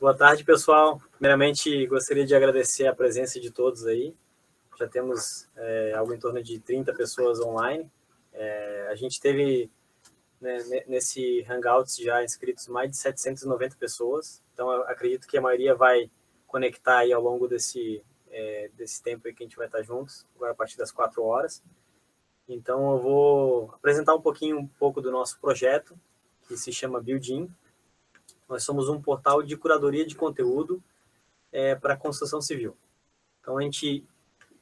Boa tarde, pessoal. Primeiramente, gostaria de agradecer a presença de todos aí. Já temos algo em torno de 30 pessoas online. A gente teve, né, nesse Hangouts já inscritos mais de 790 pessoas. Então, eu acredito que a maioria vai conectar aí ao longo desse tempo aí que a gente vai estar juntos, agora a partir das 4 horas. Então, eu vou apresentar um pouco do nosso projeto, que se chama Buildin. Nós somos um portal de curadoria de conteúdo para a construção civil. Então, a gente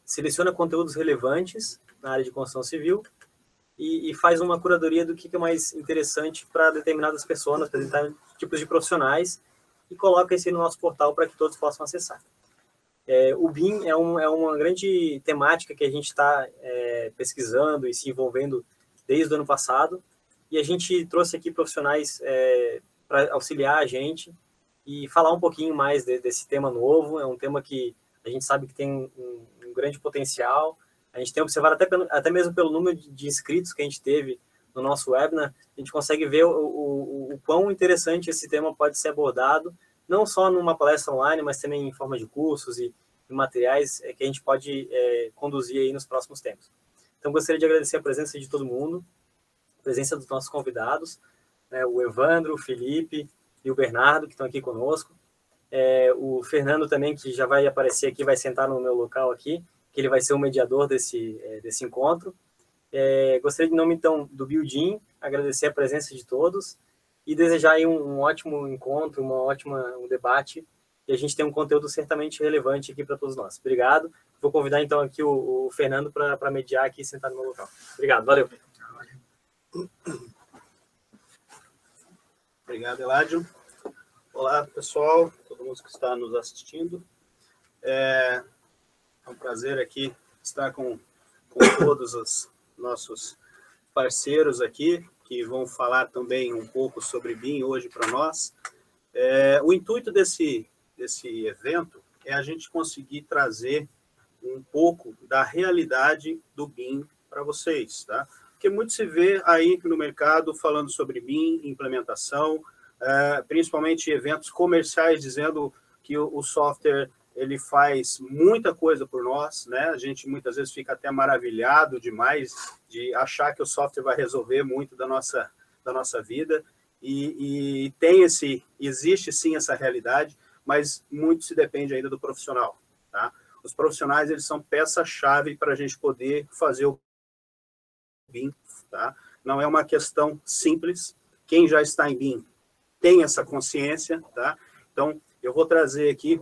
seleciona conteúdos relevantes na área de construção civil e faz uma curadoria do que é mais interessante para determinadas pessoas, para determinados tipos de profissionais, e coloca isso no nosso portal para que todos possam acessar. O BIM é uma grande temática que a gente está pesquisando e se envolvendo desde o ano passado, e a gente trouxe aqui profissionais para auxiliar a gente e falar um pouquinho mais desse tema novo. É um tema que a gente sabe que tem um grande potencial. A gente tem observado até mesmo pelo número de inscritos que a gente teve no nosso webinar, a gente consegue ver o quão interessante esse tema pode ser abordado, não só numa palestra online, mas também em forma de cursos e materiais que a gente pode conduzir aí nos próximos tempos. Então, gostaria de agradecer a presença de todo mundo, a presença dos nossos convidados, né, o Evandro, o Felipe e o Bernardo, que estão aqui conosco. O Fernando também, que já vai aparecer aqui, vai sentar no meu local aqui, que ele vai ser o mediador desse encontro. Gostaria, de nome, então, do Buildin, agradecer a presença de todos e desejar aí um ótimo encontro, um debate, e a gente tem um conteúdo certamente relevante aqui para todos nós. Obrigado. Vou convidar, então, aqui o Fernando para mediar aqui e sentar no meu local. Obrigado, valeu. Obrigado, Eladio. Olá, pessoal, todo mundo que está nos assistindo. É um prazer aqui estar com todos os nossos parceiros aqui, que vão falar também um pouco sobre BIM hoje para nós. O intuito desse evento é a gente conseguir trazer um pouco da realidade do BIM para vocês, tá? Porque muito se vê aí no mercado falando sobre BIM, implementação, principalmente eventos comerciais dizendo que o software ele faz muita coisa por nós, né? A gente muitas vezes fica até maravilhado demais de achar que o software vai resolver muito da nossa vida, e existe sim essa realidade, mas muito se depende ainda do profissional, tá? Os profissionais, eles são peça-chave para a gente poder fazer o BIM, tá? Não é uma questão simples. Quem já está em BIM tem essa consciência, tá? Então, eu vou trazer aqui,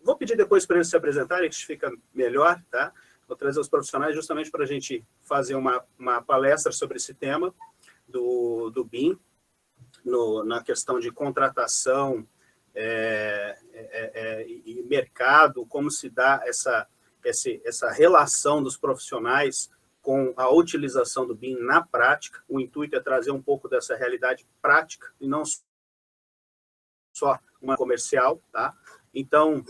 vou pedir depois para eles se apresentarem, que fica melhor, tá? Vou trazer os profissionais justamente para a gente fazer uma palestra sobre esse tema do BIM, na questão de contratação e mercado, como se dá essa relação dos profissionais com a utilização do BIM na prática. O intuito é trazer um pouco dessa realidade prática e não só uma comercial, tá? Então,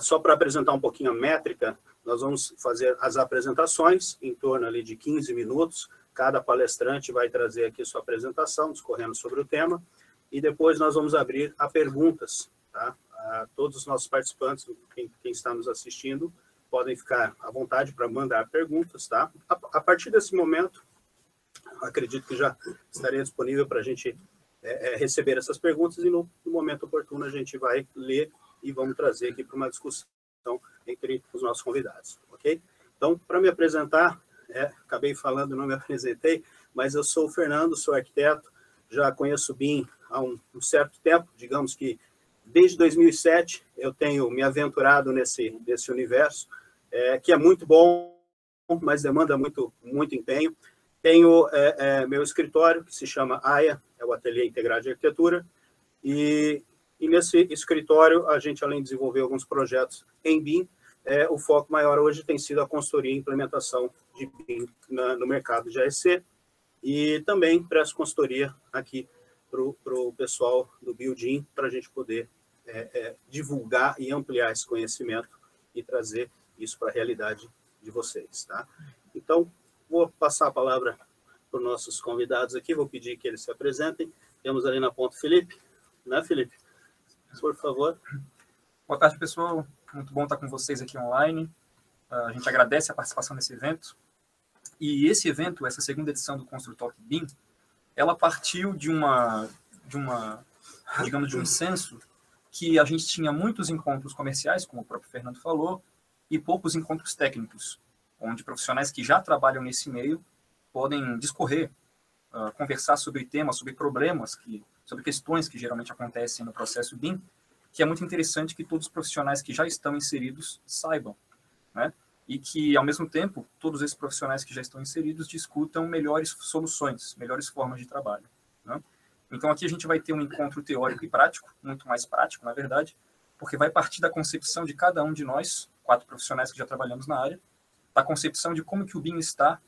só para apresentar um pouquinho a métrica, nós vamos fazer as apresentações em torno ali de 15 minutos. Cada palestrante vai trazer aqui sua apresentação, discorrendo sobre o tema, e depois nós vamos abrir a perguntas, tá? A todos os nossos participantes, quem está nos assistindo, podem ficar à vontade para mandar perguntas, tá? A partir desse momento, acredito que já estaria disponível para a gente receber essas perguntas, e no momento oportuno a gente vai ler e vamos trazer aqui para uma discussão entre os nossos convidados, ok? Então, para me apresentar, acabei falando, não me apresentei, mas eu sou o Fernando, sou arquiteto, já conheço o BIM há um certo tempo, digamos que desde 2007 eu tenho me aventurado nesse universo, que é muito bom, mas demanda muito empenho. Tenho meu escritório, que se chama AIA, é o Ateliê Integrado de Arquitetura, e nesse escritório a gente, além de desenvolver alguns projetos em BIM, o foco maior hoje tem sido a consultoria e implementação de BIM no mercado de AEC, e também presto consultoria aqui para o pessoal do Buildin, para a gente poder divulgar e ampliar esse conhecimento e trazer isso para a realidade de vocês, tá? Então, vou passar a palavra para os nossos convidados aqui, vou pedir que eles se apresentem. Temos ali na ponta o Felipe. Né, Felipe? Por favor. Boa tarde, pessoal. Muito bom estar com vocês aqui online. A gente agradece a participação nesse evento. E esse evento, essa segunda edição do Construtalk BIM, ela partiu de digamos, de um senso que a gente tinha muitos encontros comerciais, como o próprio Fernando falou, e poucos encontros técnicos, onde profissionais que já trabalham nesse meio podem discorrer, conversar sobre temas, sobre problemas, sobre questões que geralmente acontecem no processo BIM, que é muito interessante que todos os profissionais que já estão inseridos saibam, né? E que, ao mesmo tempo, todos esses profissionais que já estão inseridos discutam melhores soluções, melhores formas de trabalho, né? Então, aqui a gente vai ter um encontro teórico e prático, muito mais prático, na verdade, porque vai partir da concepção de cada um de nós, 4 profissionais que já trabalhamos na área, da concepção de como que o BIM está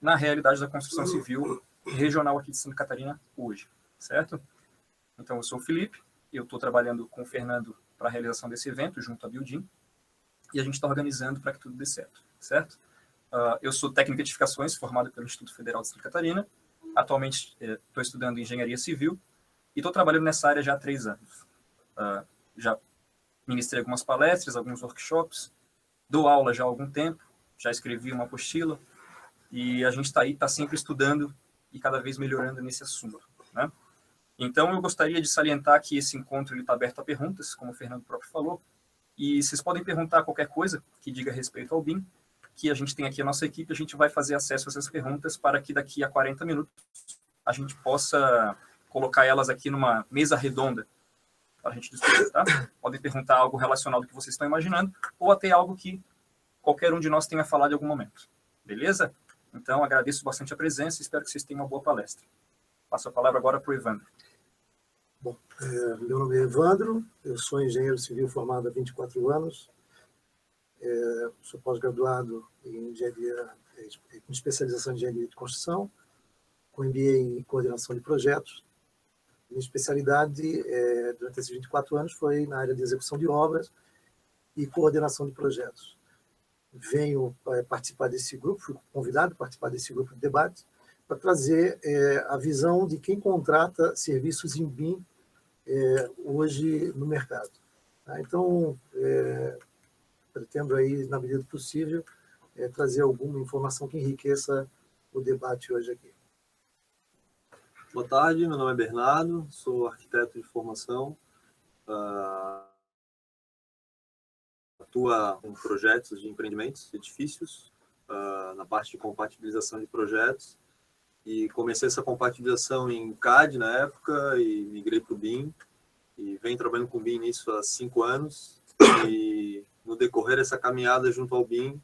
na realidade da construção civil regional aqui de Santa Catarina hoje, certo? Então, eu sou o Felipe, eu estou trabalhando com o Fernando para a realização desse evento, junto à Buildin, e a gente está organizando para que tudo dê certo, certo? Eu sou técnico de edificações, formado pelo Instituto Federal de Santa Catarina. Atualmente, estou estudando engenharia civil e estou trabalhando nessa área já há 3 anos. Já ministrei algumas palestras, alguns workshops, dou aula já há algum tempo, já escrevi uma apostila, e a gente está aí, está sempre estudando e cada vez melhorando nesse assunto, né? Então, eu gostaria de salientar que esse encontro está aberto a perguntas, como o Fernando próprio falou, e vocês podem perguntar qualquer coisa que diga respeito ao BIM, que a gente tem aqui a nossa equipe, a gente vai fazer acesso a essas perguntas para que daqui a 40 minutos a gente possa colocar elas aqui numa mesa redonda para a gente discutir, tá? Podem perguntar algo relacionado ao que vocês estão imaginando, ou até algo que qualquer um de nós tenha falado em algum momento. Beleza? Então, agradeço bastante a presença e espero que vocês tenham uma boa palestra. Passo a palavra agora para o Evandro. Bom, meu nome é Evandro, eu sou engenheiro civil formado há 24 anos, sou pós-graduado em engenharia, com especialização em engenharia de construção, com MBA em coordenação de projetos. Minha especialidade durante esses 24 anos foi na área de execução de obras e coordenação de projetos. Venho participar desse grupo, fui convidado a participar desse grupo de debate, para trazer a visão de quem contrata serviços em BIM hoje no mercado. Então, pretendo aí, na medida do possível, trazer alguma informação que enriqueça o debate hoje aqui. Boa tarde, meu nome é Bernardo, sou arquiteto de formação, atuo em projetos de empreendimentos, edifícios, na parte de compatibilização de projetos, e comecei essa compatibilização em CAD na época e migrei para o BIM, e venho trabalhando com BIM nisso há 5 anos, e no decorrer dessa caminhada junto ao BIM,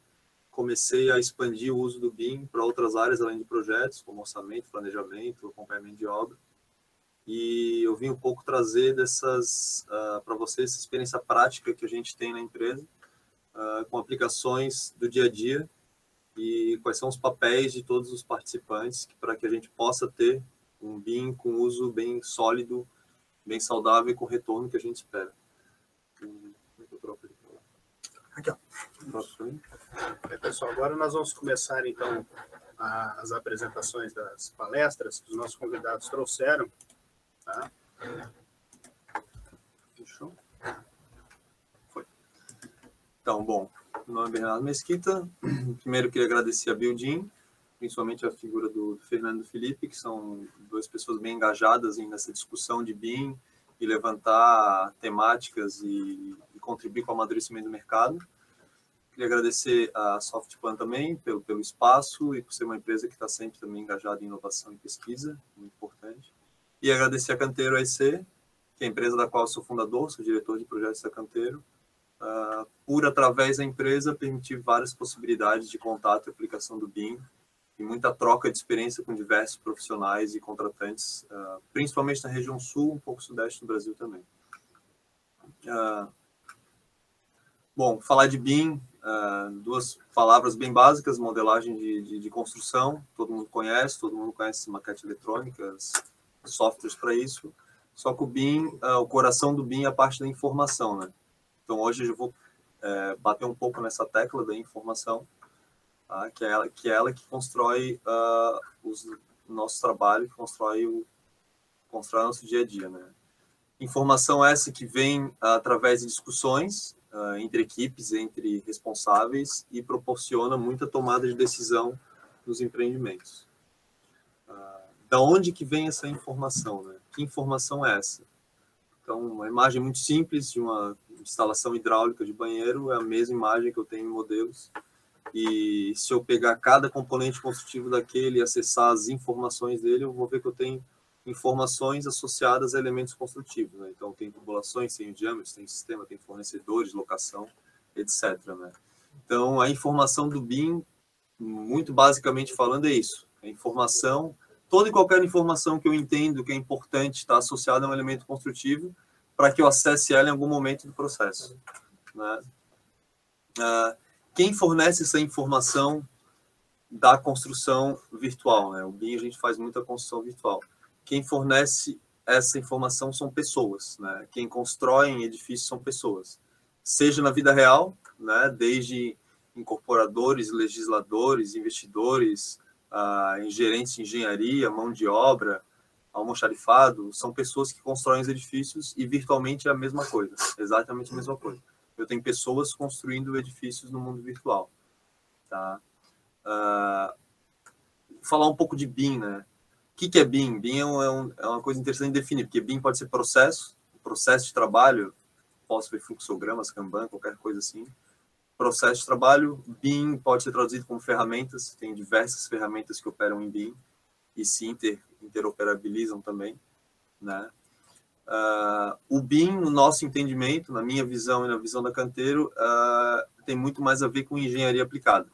comecei a expandir o uso do BIM para outras áreas além de projetos, como orçamento, planejamento, acompanhamento de obra, e eu vim um pouco trazer para vocês essa experiência prática que a gente tem na empresa, com aplicações do dia a dia, e quais são os papéis de todos os participantes para que a gente possa ter um BIM com uso bem sólido, bem saudável e com retorno que a gente espera. Aqui, ó. Pessoal, agora nós vamos começar, então, as apresentações das palestras que os nossos convidados trouxeram. Tá? Fechou? Foi. Então, bom, meu nome é Bernardo Mesquita. Primeiro, queria agradecer a Buildin, principalmente a figura do Fernando e do Felipe, que são 2 pessoas bem engajadas nessa discussão de BIM e levantar temáticas e contribuir com o amadurecimento do mercado. Queria agradecer a Softplan também pelo espaço e por ser uma empresa que está sempre também engajada em inovação e pesquisa, muito importante. E agradecer a Canteiro AEC, que é a empresa da qual eu sou fundador, sou diretor de projetos da Canteiro, por, através da empresa, permitir várias possibilidades de contato e aplicação do BIM e muita troca de experiência com diversos profissionais e contratantes, principalmente na região sul, um pouco sudeste do Brasil também. Bom, falar de BIM, 2 palavras bem básicas: modelagem de construção, todo mundo conhece maquete eletrônicas, softwares para isso, só que o BIM, o coração do BIM é a parte da informação, né? Então, hoje eu vou bater um pouco nessa tecla da informação, tá? que é ela que constrói o nosso trabalho, que constrói o nosso dia a dia, né? Informação essa que vem através de discussões entre equipes, entre responsáveis, e proporciona muita tomada de decisão nos empreendimentos. Da onde que vem essa informação, né? Que informação é essa? Então, uma imagem muito simples de uma instalação hidráulica de banheiro é a mesma imagem que eu tenho em modelos. E se eu pegar cada componente construtivo daquele e acessar as informações dele, eu vou ver que eu tenho informações associadas a elementos construtivos, né? Então, tem tubulações, tem diâmetros, tem sistema, tem fornecedores, locação, etc., né? Então, a informação do BIM, muito basicamente falando, é isso. A informação, toda e qualquer informação que eu entendo que é importante está associada a um elemento construtivo para que eu acesse ela em algum momento do processo, né? Quem fornece essa informação da construção virtual, né? O BIM, a gente faz muita construção virtual. Quem fornece essa informação são pessoas, né? Quem constrói em edifícios são pessoas. Seja na vida real, né? Desde incorporadores, legisladores, investidores, gerentes de engenharia, mão de obra, almoxarifado, são pessoas que constroem os edifícios e virtualmente é a mesma coisa, exatamente a mesma coisa. Eu tenho pessoas construindo edifícios no mundo virtual. Tá? Falar um pouco de BIM, né? O que é BIM? BIM é uma coisa interessante de definir, porque BIM pode ser processo de trabalho, posso ver fluxogramas, Kanban, qualquer coisa assim. Processo de trabalho, BIM pode ser traduzido como ferramentas, tem diversas ferramentas que operam em BIM e se interoperabilizam também, né? O BIM, no nosso entendimento, na minha visão e na visão da Canteiro, tem muito mais a ver com engenharia aplicada,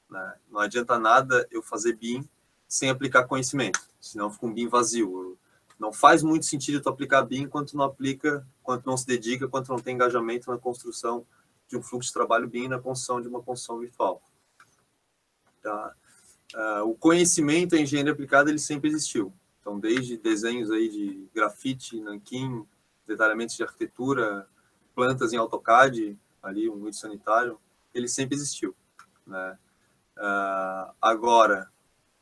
né? Não adianta nada eu fazer BIM sem aplicar conhecimento, senão fica um BIM vazio. Não faz muito sentido tu aplicar BIM enquanto não aplica, quanto não se dedica, quanto não tem engajamento na construção de um fluxo de trabalho BIM, na construção de uma construção virtual. Tá? O conhecimento, a engenharia aplicada, ele sempre existiu. Então, desde desenhos aí de grafite, nanquim, detalhamentos de arquitetura, plantas em AutoCAD, ali um vídeo sanitário, ele sempre existiu, né? Agora,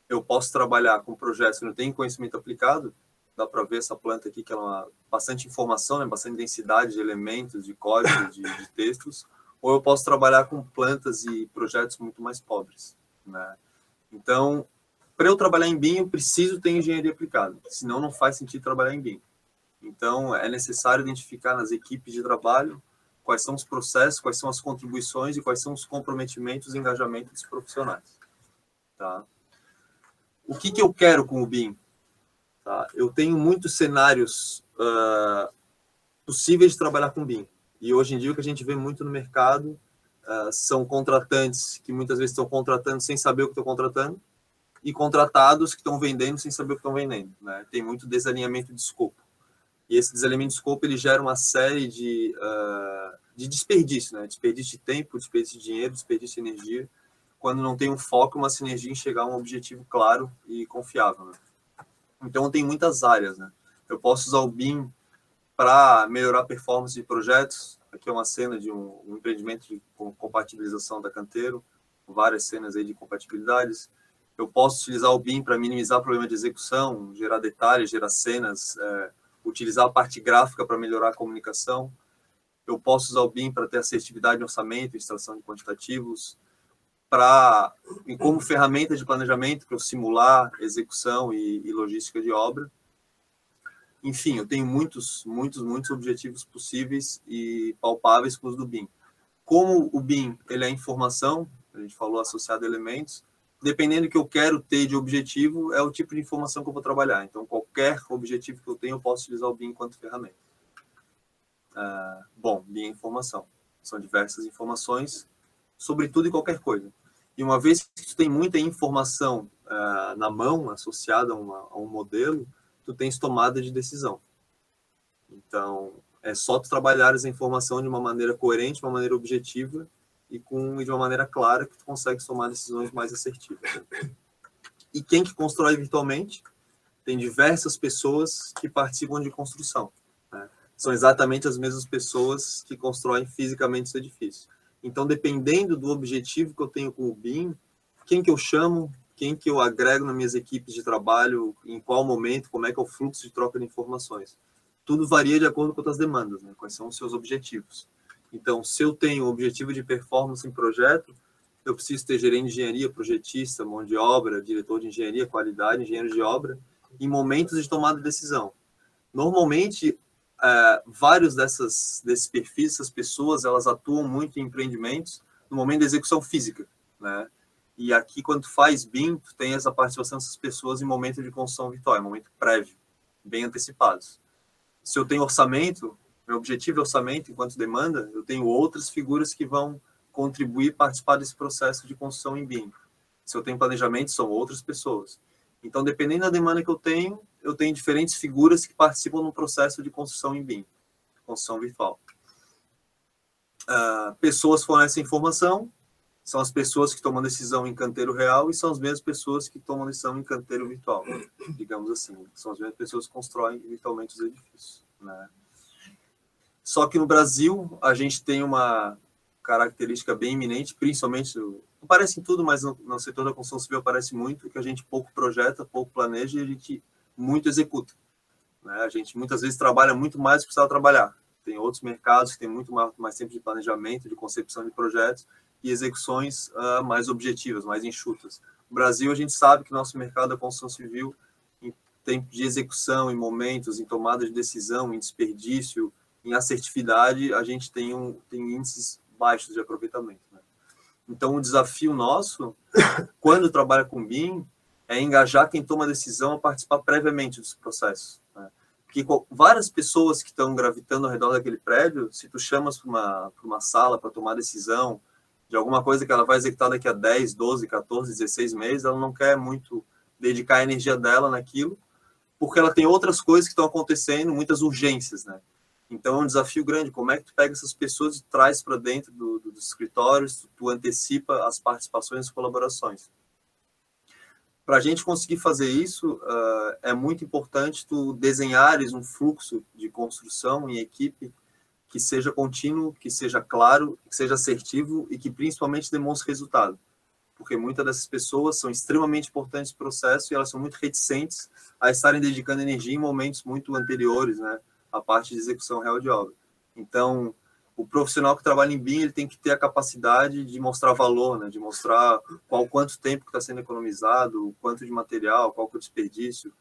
eu posso trabalhar com projetos que não têm conhecimento aplicado, dá para ver essa planta aqui, que ela é bastante informação, né? Bastante densidade de elementos, de código, de textos, ou eu posso trabalhar com plantas e projetos muito mais pobres, né? Então, para eu trabalhar em BIM, eu preciso ter engenharia aplicada, senão não faz sentido trabalhar em BIM. Então, é necessário identificar nas equipes de trabalho quais são os processos, quais são as contribuições e quais são os comprometimentos e engajamentos dos profissionais. Tá? O que eu quero com o BIM? Tá? Eu tenho muitos cenários possíveis de trabalhar com BIM. E hoje em dia o que a gente vê muito no mercado são contratantes que muitas vezes estão contratando sem saber o que estão contratando, e contratados que estão vendendo sem saber o que estão vendendo, né? Tem muito desalinhamento de escopo. E esse desalinhamento de escopo, ele gera uma série de desperdício, né? Desperdício de tempo, desperdício de dinheiro, desperdício de energia, quando não tem um foco, uma sinergia em chegar a um objetivo claro e confiável, né? Então, tem muitas áreas, né? Eu posso usar o BIM para melhorar a performance de projetos. Aqui é uma cena de um empreendimento de compatibilização da Canteiro, várias cenas aí de compatibilidades. Eu posso utilizar o BIM para minimizar problema de execução, gerar detalhes, gerar cenas, utilizar a parte gráfica para melhorar a comunicação. Eu posso usar o BIM para ter assertividade no orçamento, extração de quantitativos, como ferramenta de planejamento para eu simular execução e logística de obra. Enfim, eu tenho muitos objetivos possíveis e palpáveis com os do BIM. Como o BIM ele é informação, a gente falou associado a elementos, dependendo do que eu quero ter de objetivo, é o tipo de informação que eu vou trabalhar. Então, qualquer objetivo que eu tenho, eu posso utilizar o BIM enquanto ferramenta. Bom, BIM é informação. São diversas informações sobre tudo e qualquer coisa. E uma vez que tu tem muita informação na mão, associada a um modelo, tu tens tomada de decisão. Então, é só tu trabalhar essa informação de uma maneira coerente, de uma maneira objetiva, e de uma maneira clara que tu consegue tomar decisões mais assertivas. E quem que constrói virtualmente? Tem diversas pessoas que participam de construção, né? São exatamente as mesmas pessoas que constroem fisicamente esse edifício. Então, dependendo do objetivo que eu tenho com o BIM, quem que eu chamo, quem que eu agrego nas minhas equipes de trabalho, em qual momento, como é que é o fluxo de troca de informações. tudo varia de acordo com as demandas, né? Quais são os seus objetivos. Então, se eu tenho o objetivo de performance em projeto, eu preciso ter gerente de engenharia, projetista, mão de obra, diretor de engenharia, qualidade, engenheiro de obra, em momentos de tomada de decisão. Normalmente, vários desses perfis, essas pessoas, elas atuam muito em empreendimentos no momento da execução física, né? E aqui, quando tu faz BIM, tu tem essa participação dessas pessoas em momento de construção virtual, em momento prévio, bem antecipados. Se eu tenho orçamento, meu objetivo é orçamento enquanto demanda, eu tenho outras figuras que vão contribuir e participar desse processo de construção em BIM. Se eu tenho planejamento, são outras pessoas. Então, dependendo da demanda que eu tenho diferentes figuras que participam no processo de construção em BIM, construção virtual. Pessoas fornecem informação, são as pessoas que tomam decisão em canteiro real e são as mesmas pessoas que tomam decisão em canteiro virtual, digamos assim. São as mesmas pessoas que constroem virtualmente os edifícios, né? Só que no Brasil, a gente tem uma característica bem iminente, principalmente, não aparece em tudo, mas no setor da construção civil aparece muito, que a gente pouco projeta, pouco planeja e a gente muito executa, né? A gente muitas vezes trabalha muito mais do que precisava trabalhar. Tem outros mercados que têm muito mais tempo de planejamento, de concepção de projetos e execuções mais objetivas, mais enxutas. No Brasil, a gente sabe que nosso mercado da construção civil, em tempo de execução, em momentos, em tomada de decisão, em desperdício, em assertividade, a gente tem índices baixos de aproveitamento, né? Então, o desafio nosso, quando trabalha com BIM, é engajar quem toma a decisão a participar previamente dos processos, né? Porque várias pessoas que estão gravitando ao redor daquele prédio, se tu chamas para uma sala para tomar decisão de alguma coisa que ela vai executar daqui a 10, 12, 14, 16 meses, ela não quer muito dedicar a energia dela naquilo, porque ela tem outras coisas que estão acontecendo, muitas urgências, né? Então, é um desafio grande. Como é que tu pega essas pessoas e traz para dentro dos escritórios, tu antecipa as participações e as colaborações. Para a gente conseguir fazer isso, é muito importante tu desenhares um fluxo de construção em equipe que seja contínuo, que seja claro, que seja assertivo e que principalmente demonstre resultado. Porque muitas dessas pessoas são extremamente importantes no processo e elas são muito reticentes a estarem dedicando energia em momentos muito anteriores, né, à parte de execução real de obra. Então, o profissional que trabalha em BIM, ele tem que ter a capacidade de mostrar valor, né, de mostrar quanto tempo que está sendo economizado, quanto de material, qual que é o desperdício,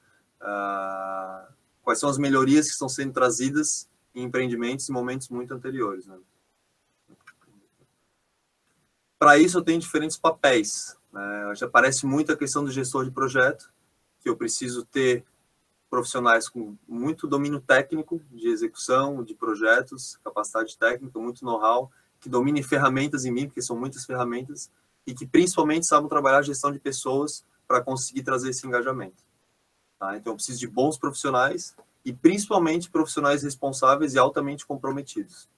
quais são as melhorias que estão sendo trazidas em empreendimentos em momentos muito anteriores, né? Para isso, eu tenho diferentes papéis, né? Já aparece muito a questão do gestor de projeto, que eu preciso ter profissionais com muito domínio técnico de execução, de projetos, capacidade técnica, muito know-how, que dominem ferramentas em mim, porque são muitas ferramentas, e que principalmente saibam trabalhar a gestão de pessoas para conseguir trazer esse engajamento. Tá? Então, eu preciso de bons profissionais e principalmente profissionais responsáveis e altamente comprometidos.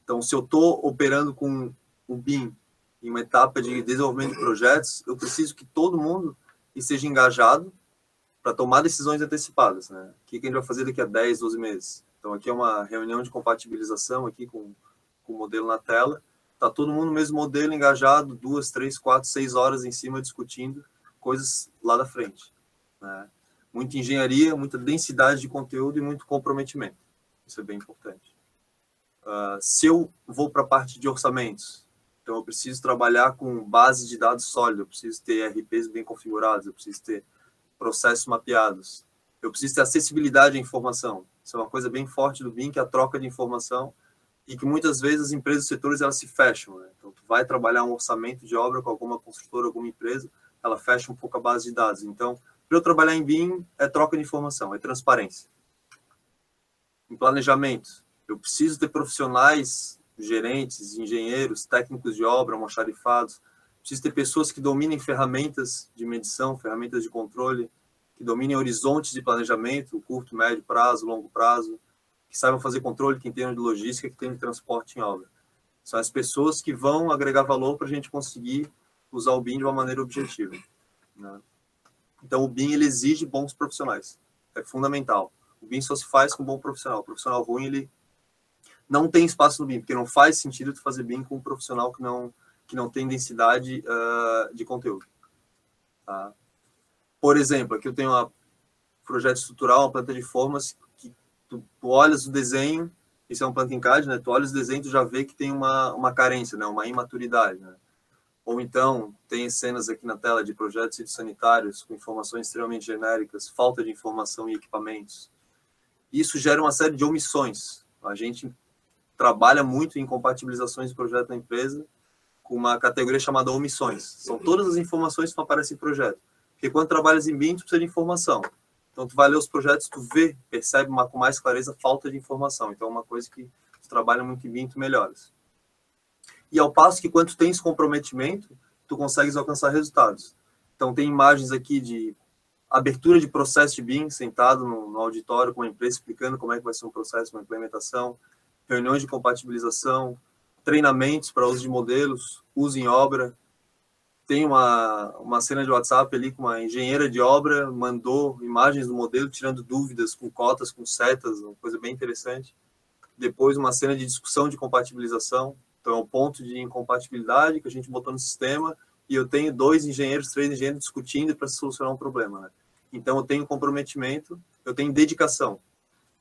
Então, se eu estou operando com o BIM em uma etapa de desenvolvimento de projetos, eu preciso que todo mundo esteja engajado para tomar decisões antecipadas, né? O que a gente vai fazer daqui a 10, 12 meses? Então, aqui é uma reunião de compatibilização aqui com o modelo na tela. Está todo mundo no mesmo modelo, engajado, 2, 3, 4, 6 horas em cima discutindo coisas lá da frente, né? Muita engenharia, muita densidade de conteúdo e muito comprometimento. Isso é bem importante. Se eu vou para a parte de orçamentos, então eu preciso trabalhar com base de dados sólida, eu preciso ter RPs bem configurados, eu preciso ter processos mapeados, eu preciso ter acessibilidade à informação. Isso é uma coisa bem forte do BIM, que é a troca de informação, e que muitas vezes as empresas e setores elas se fecham, né? Então, tu vai trabalhar um orçamento de obra com alguma construtora, alguma empresa, ela fecha um pouco a base de dados. Então, para eu trabalhar em BIM, é troca de informação, é transparência. Em planejamento, eu preciso ter profissionais, gerentes, engenheiros, técnicos de obra, almoxarifados. Preciso ter pessoas que dominem ferramentas de medição, ferramentas de controle, que dominem horizontes de planejamento, curto, médio prazo, longo prazo, que saibam fazer controle, que entendam de logística, que tenham de transporte em obra. São as pessoas que vão agregar valor para a gente conseguir usar o BIM de uma maneira objetiva, né? Então, o BIM ele exige bons profissionais. É fundamental. O BIM só se faz com um bom profissional. O profissional ruim, ele não tem espaço no BIM, porque não faz sentido tu fazer BIM com um profissional que não tem densidade de conteúdo. Por exemplo, aqui eu tenho um projeto estrutural, uma planta de formas, que tu olhas o desenho, isso é um planting CAD, né? Tu olhas o desenho, tu já vê que tem uma carência, né? Uma imaturidade, né? Ou então, tem cenas aqui na tela de projetos fitossanitários com informações extremamente genéricas, falta de informação e equipamentos. Isso gera uma série de omissões. A gente trabalha muito em compatibilizações de projeto na empresa com uma categoria chamada omissões. São todas as informações que não aparecem em projeto. Porque quando trabalhas em BIM, tu precisa de informação. Então, tu vai ler os projetos, tu vê, percebe com mais clareza a falta de informação. Então, é uma coisa que tu trabalha muito em BIM, tu melhoras. E ao passo que, quando tu tens comprometimento, tu consegues alcançar resultados. Então, tem imagens aqui de abertura de processo de BIM, sentado no auditório com a empresa, explicando como é que vai ser um processo, uma implementação, reuniões de compatibilização, treinamentos para uso de modelos, uso em obra. Tem uma cena de WhatsApp ali com uma engenheira de obra, mandou imagens do modelo, tirando dúvidas, com cotas, com setas, uma coisa bem interessante. Depois, uma cena de discussão de compatibilização. Então, é um ponto de incompatibilidade que a gente botou no sistema e eu tenho 2 engenheiros, 3 engenheiros discutindo para solucionar um problema, né? Então, eu tenho comprometimento, eu tenho dedicação.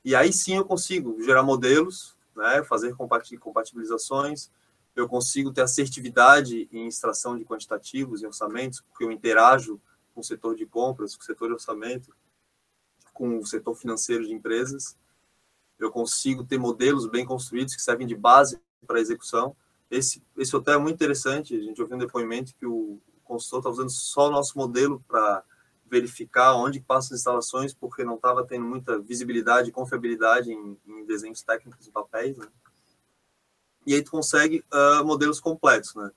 E aí sim eu consigo gerar modelos, né, fazer compatibilizações, eu consigo ter assertividade em extração de quantitativos e orçamentos, porque eu interajo com o setor de compras, com o setor de orçamento, com o setor financeiro de empresas. Eu consigo ter modelos bem construídos que servem de base para a execução. Esse hotel é muito interessante. A gente ouviu um depoimento que o consultor está usando só o nosso modelo para verificar onde passam as instalações, porque não estava tendo muita visibilidade e confiabilidade em desenhos técnicos e papéis, né? E aí tu consegue modelos completos, né?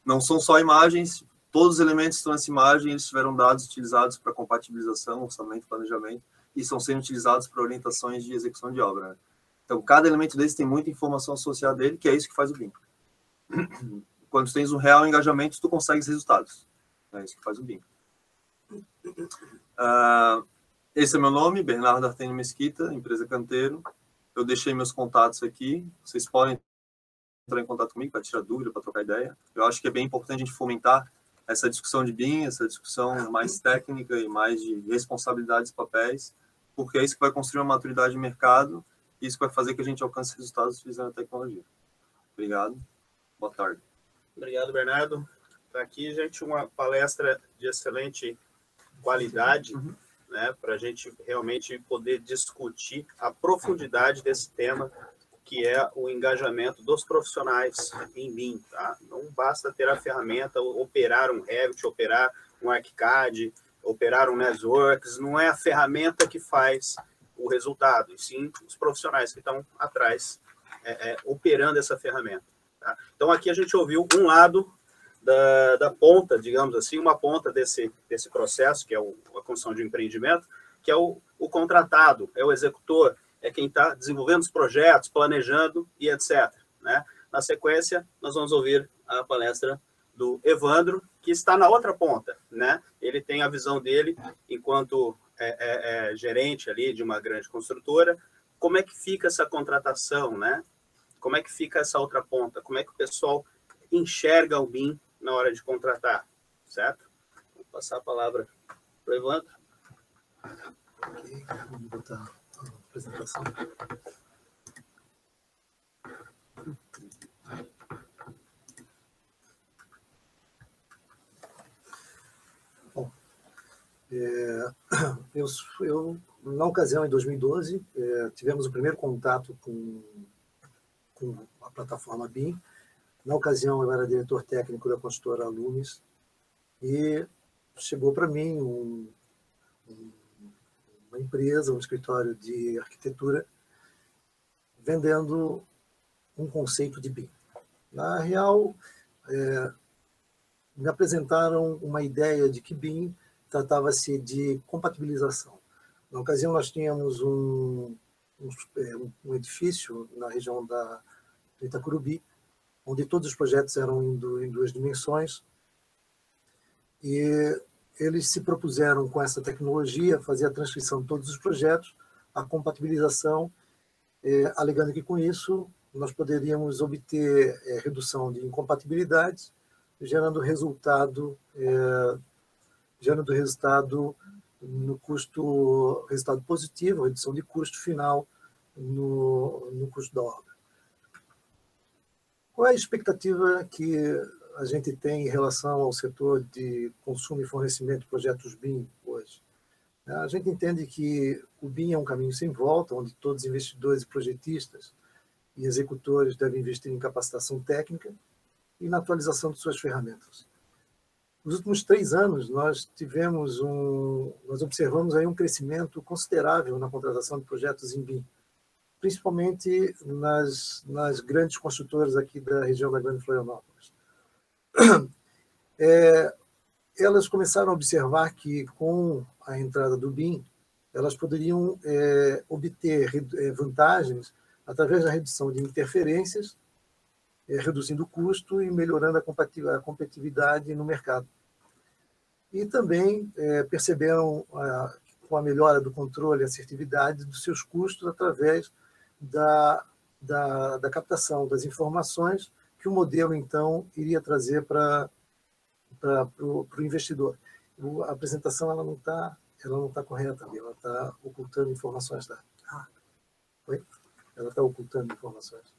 Não são só imagens, todos os elementos que estão nessa imagem, eles tiveram dados utilizados para compatibilização, orçamento, planejamento, e estão sendo utilizados para orientações de execução de obra, né? Então, cada elemento desse tem muita informação associada a ele, que é isso que faz o BIM. Quando tu tens um real engajamento, tu consegues resultados. É isso que faz o BIM. Esse é meu nome, Bernardo Artênio Mesquita, empresa Canteiro. Eu deixei meus contatos aqui. Vocês podem entrar em contato comigo para tirar dúvida, para trocar ideia. Eu acho que é bem importante a gente fomentar essa discussão de BIM, essa discussão mais técnica e mais de responsabilidades e papéis, porque é isso que vai construir uma maturidade de mercado e isso que vai fazer que a gente alcance resultados utilizando a tecnologia. Obrigado. Boa tarde. Obrigado, Bernardo. Está aqui, gente, uma palestra de excelente qualidade, né, para a gente realmente poder discutir a profundidade desse tema, que é o engajamento dos profissionais em BIM. Tá? Não basta ter a ferramenta, operar um Revit, operar um ArchiCAD, operar um Navisworks, não é a ferramenta que faz o resultado, e sim os profissionais que estão atrás operando essa ferramenta. Tá? Então, aqui a gente ouviu um lado da ponta, digamos assim, uma ponta desse processo, que é a construção de um empreendimento, que é o contratado, é o executor, é quem está desenvolvendo os projetos, planejando e etc. Né? Na sequência, nós vamos ouvir a palestra do Evandro, que está na outra ponta. Né? Ele tem a visão dele enquanto gerente ali de uma grande construtora. Como é que fica essa contratação? Né? Como é que fica essa outra ponta? Como é que o pessoal enxerga o BIM na hora de contratar? Certo? Vou passar a palavra para o Evandro. Ok, vamos botar a apresentação. Bom, eu, na ocasião, em 2012, tivemos o primeiro contato com a plataforma BIM. Na ocasião, eu era diretor técnico da consultora Lumis e chegou para mim uma empresa, um escritório de arquitetura, vendendo um conceito de BIM. Na real, me apresentaram uma ideia de que BIM tratava-se de compatibilização. Na ocasião, nós tínhamos um edifício na região do Itacurubi, onde todos os projetos eram em 2 dimensões, e eles se propuseram, com essa tecnologia, fazer a transcrição de todos os projetos, a compatibilização, alegando que, com isso, nós poderíamos obter redução de incompatibilidades, gerando resultado no custo, resultado positivo, redução de custo final no custo da obra. Qual é a expectativa que a gente tem em relação ao setor de consumo e fornecimento de projetos BIM hoje? A gente entende que o BIM é um caminho sem volta, onde todos os investidores e projetistas e executores devem investir em capacitação técnica e na atualização de suas ferramentas. Nos últimos 3 anos, nós observamos aí um crescimento considerável na contratação de projetos em BIM, principalmente nas grandes construtoras aqui da região da Grande Florianópolis. Elas começaram a observar que, com a entrada do BIM, elas poderiam obter vantagens através da redução de interferências, reduzindo o custo e melhorando a competitividade no mercado. E também perceberam, com a melhora do controle e assertividade dos seus custos através da captação das informações que o modelo, então, iria trazer para o investidor. A apresentação ela não está correta ali, ela está ocultando informações. Ela está ocultando informações.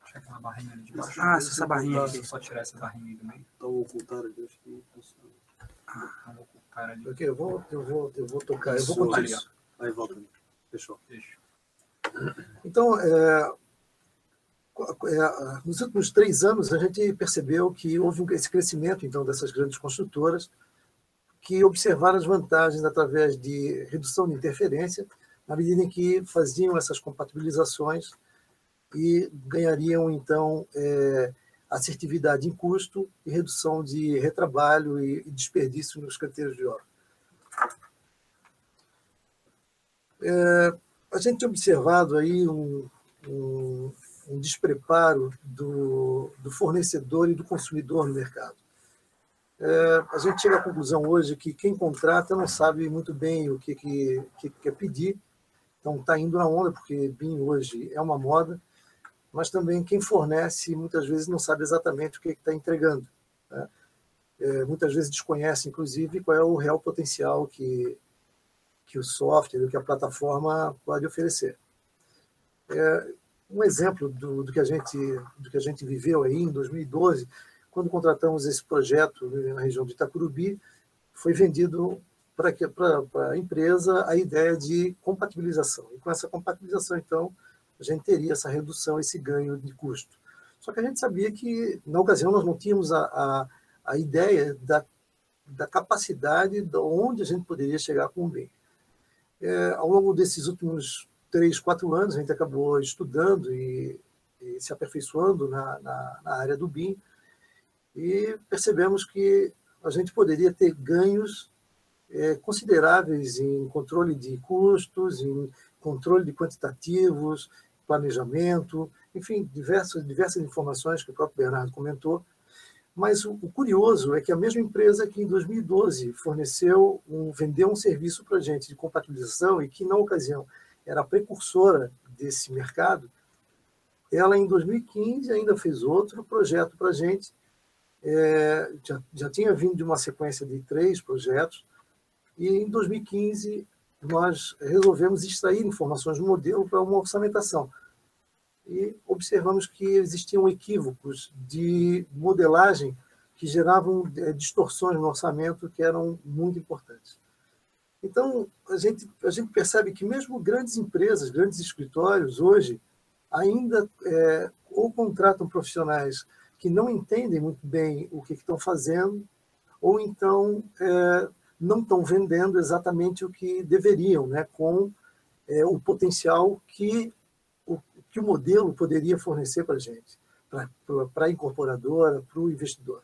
Deixa aquela barrinha ali de baixo. Essa barrinha aqui. Só tirar essa barrinha aí do meio. Então, ocultar ali, acho que funciona. Vamos ocultar ali. Ok, eu vou tocar, eu vou Isso, continuar. ali, ó. Aí volta ali. Fechou. Deixa. Então, nos últimos 3 anos, a gente percebeu que houve esse crescimento, então, dessas grandes construtoras, que observaram as vantagens através de redução de interferência, na medida em que faziam essas compatibilizações e ganhariam, então, assertividade em custo e redução de retrabalho e desperdício nos canteiros de obra. A gente tem observado aí um despreparo do fornecedor e do consumidor no mercado. A gente chega à conclusão hoje que quem contrata não sabe muito bem o que quer pedir, então está indo na onda, porque BIM hoje é uma moda, mas também quem fornece muitas vezes não sabe exatamente o que está entregando, né? Muitas vezes desconhece, inclusive, qual é o real potencial que o software, que a plataforma pode oferecer. Um exemplo do que a gente viveu aí em 2012, quando contratamos esse projeto na região de Itacurubi, foi vendido para a empresa a ideia de compatibilização. E com essa compatibilização, então, a gente teria essa redução, esse ganho de custo. Só que a gente sabia que, na ocasião, nós não tínhamos a ideia da capacidade de onde a gente poderia chegar com o BIM. Ao longo desses últimos 3, 4 anos, a gente acabou estudando e se aperfeiçoando na área do BIM e percebemos que a gente poderia ter ganhos consideráveis em controle de custos, em controle de quantitativos, planejamento, enfim, diversas informações que o próprio Bernardo comentou. Mas o curioso é que a mesma empresa que em 2012 vendeu um serviço para a gente de compatibilização e que, na ocasião, era a precursora desse mercado, ela, em 2015, ainda fez outro projeto para a gente. Já tinha vindo de uma sequência de 3 projetos, e em 2015 nós resolvemos extrair informações do modelo para uma orçamentação. E observamos que existiam equívocos de modelagem que geravam distorções no orçamento que eram muito importantes. Então, a gente percebe que mesmo grandes empresas, grandes escritórios, hoje, ainda ou contratam profissionais que não entendem muito bem o que estão fazendo, ou então não estão vendendo exatamente o que deveriam, né, com o potencial que o modelo poderia fornecer para a gente, para a incorporadora, para o investidor.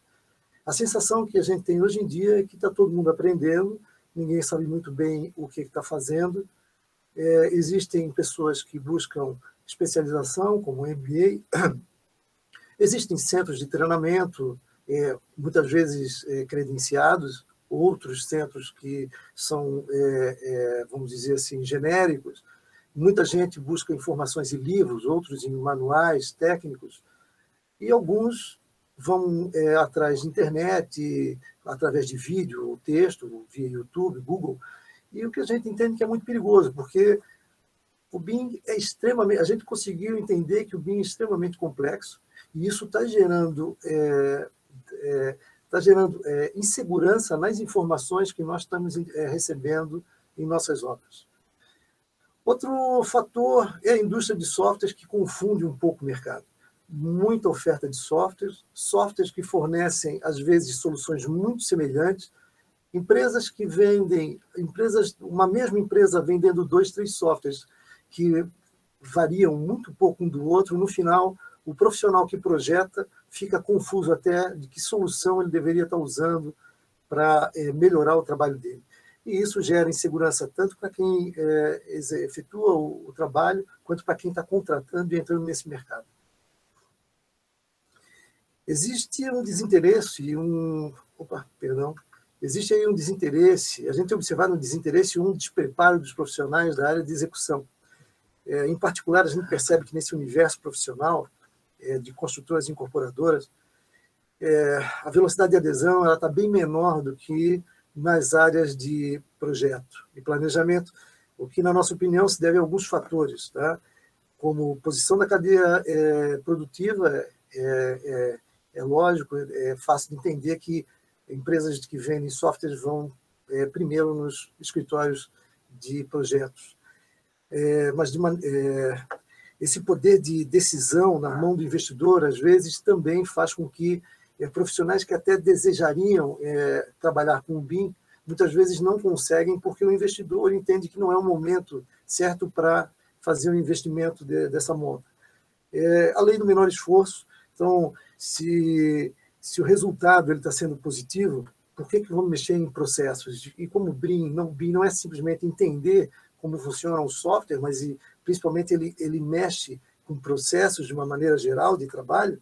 A sensação que a gente tem hoje em dia é que está todo mundo aprendendo, ninguém sabe muito bem o que está fazendo. Existem pessoas que buscam especialização, como o MBA. Existem centros de treinamento, muitas vezes credenciados, outros centros que são, vamos dizer assim, genéricos. Muita gente busca informações em livros, outros em manuais técnicos, e alguns vão atrás de internet, através de vídeo ou texto, via YouTube, Google, e o que a gente entende que é muito perigoso, porque o BIM é extremamente... A gente conseguiu entender que o BIM é extremamente complexo, e isso está gerando, insegurança nas informações que nós estamos recebendo em nossas obras. Outro fator é a indústria de softwares, que confunde um pouco o mercado. Muita oferta de softwares que fornecem, às vezes, soluções muito semelhantes, empresas que vendem, uma mesma empresa vendendo 2, 3 softwares que variam muito pouco um do outro, no final, o profissional que projeta fica confuso até de que solução ele deveria estar usando para melhorar o trabalho dele. E isso gera insegurança tanto para quem efetua o trabalho, quanto para quem está contratando e entrando nesse mercado. Existe um desinteresse existe aí um desinteresse, a gente tem observado um desinteresse e um despreparo dos profissionais da área de execução. Em particular, a gente percebe que nesse universo profissional de construtoras e incorporadoras, a velocidade de adesão está bem menor do que nas áreas de projeto e planejamento, o que, na nossa opinião, se deve a alguns fatores, tá? Como posição da cadeia produtiva, é lógico, é fácil de entender que empresas que vendem softwares vão primeiro nos escritórios de projetos. Mas esse poder de decisão na mão do investidor, às vezes, também faz com que profissionais que até desejariam trabalhar com o BIM, muitas vezes não conseguem, porque o investidor entende que não é o momento certo para fazer um investimento dessa monta. A lei do menor esforço, então, se o resultado está sendo positivo, por que vamos mexer em processos? E como o BIM não é simplesmente entender como funciona o software, mas principalmente ele mexe com processos de uma maneira geral de trabalho,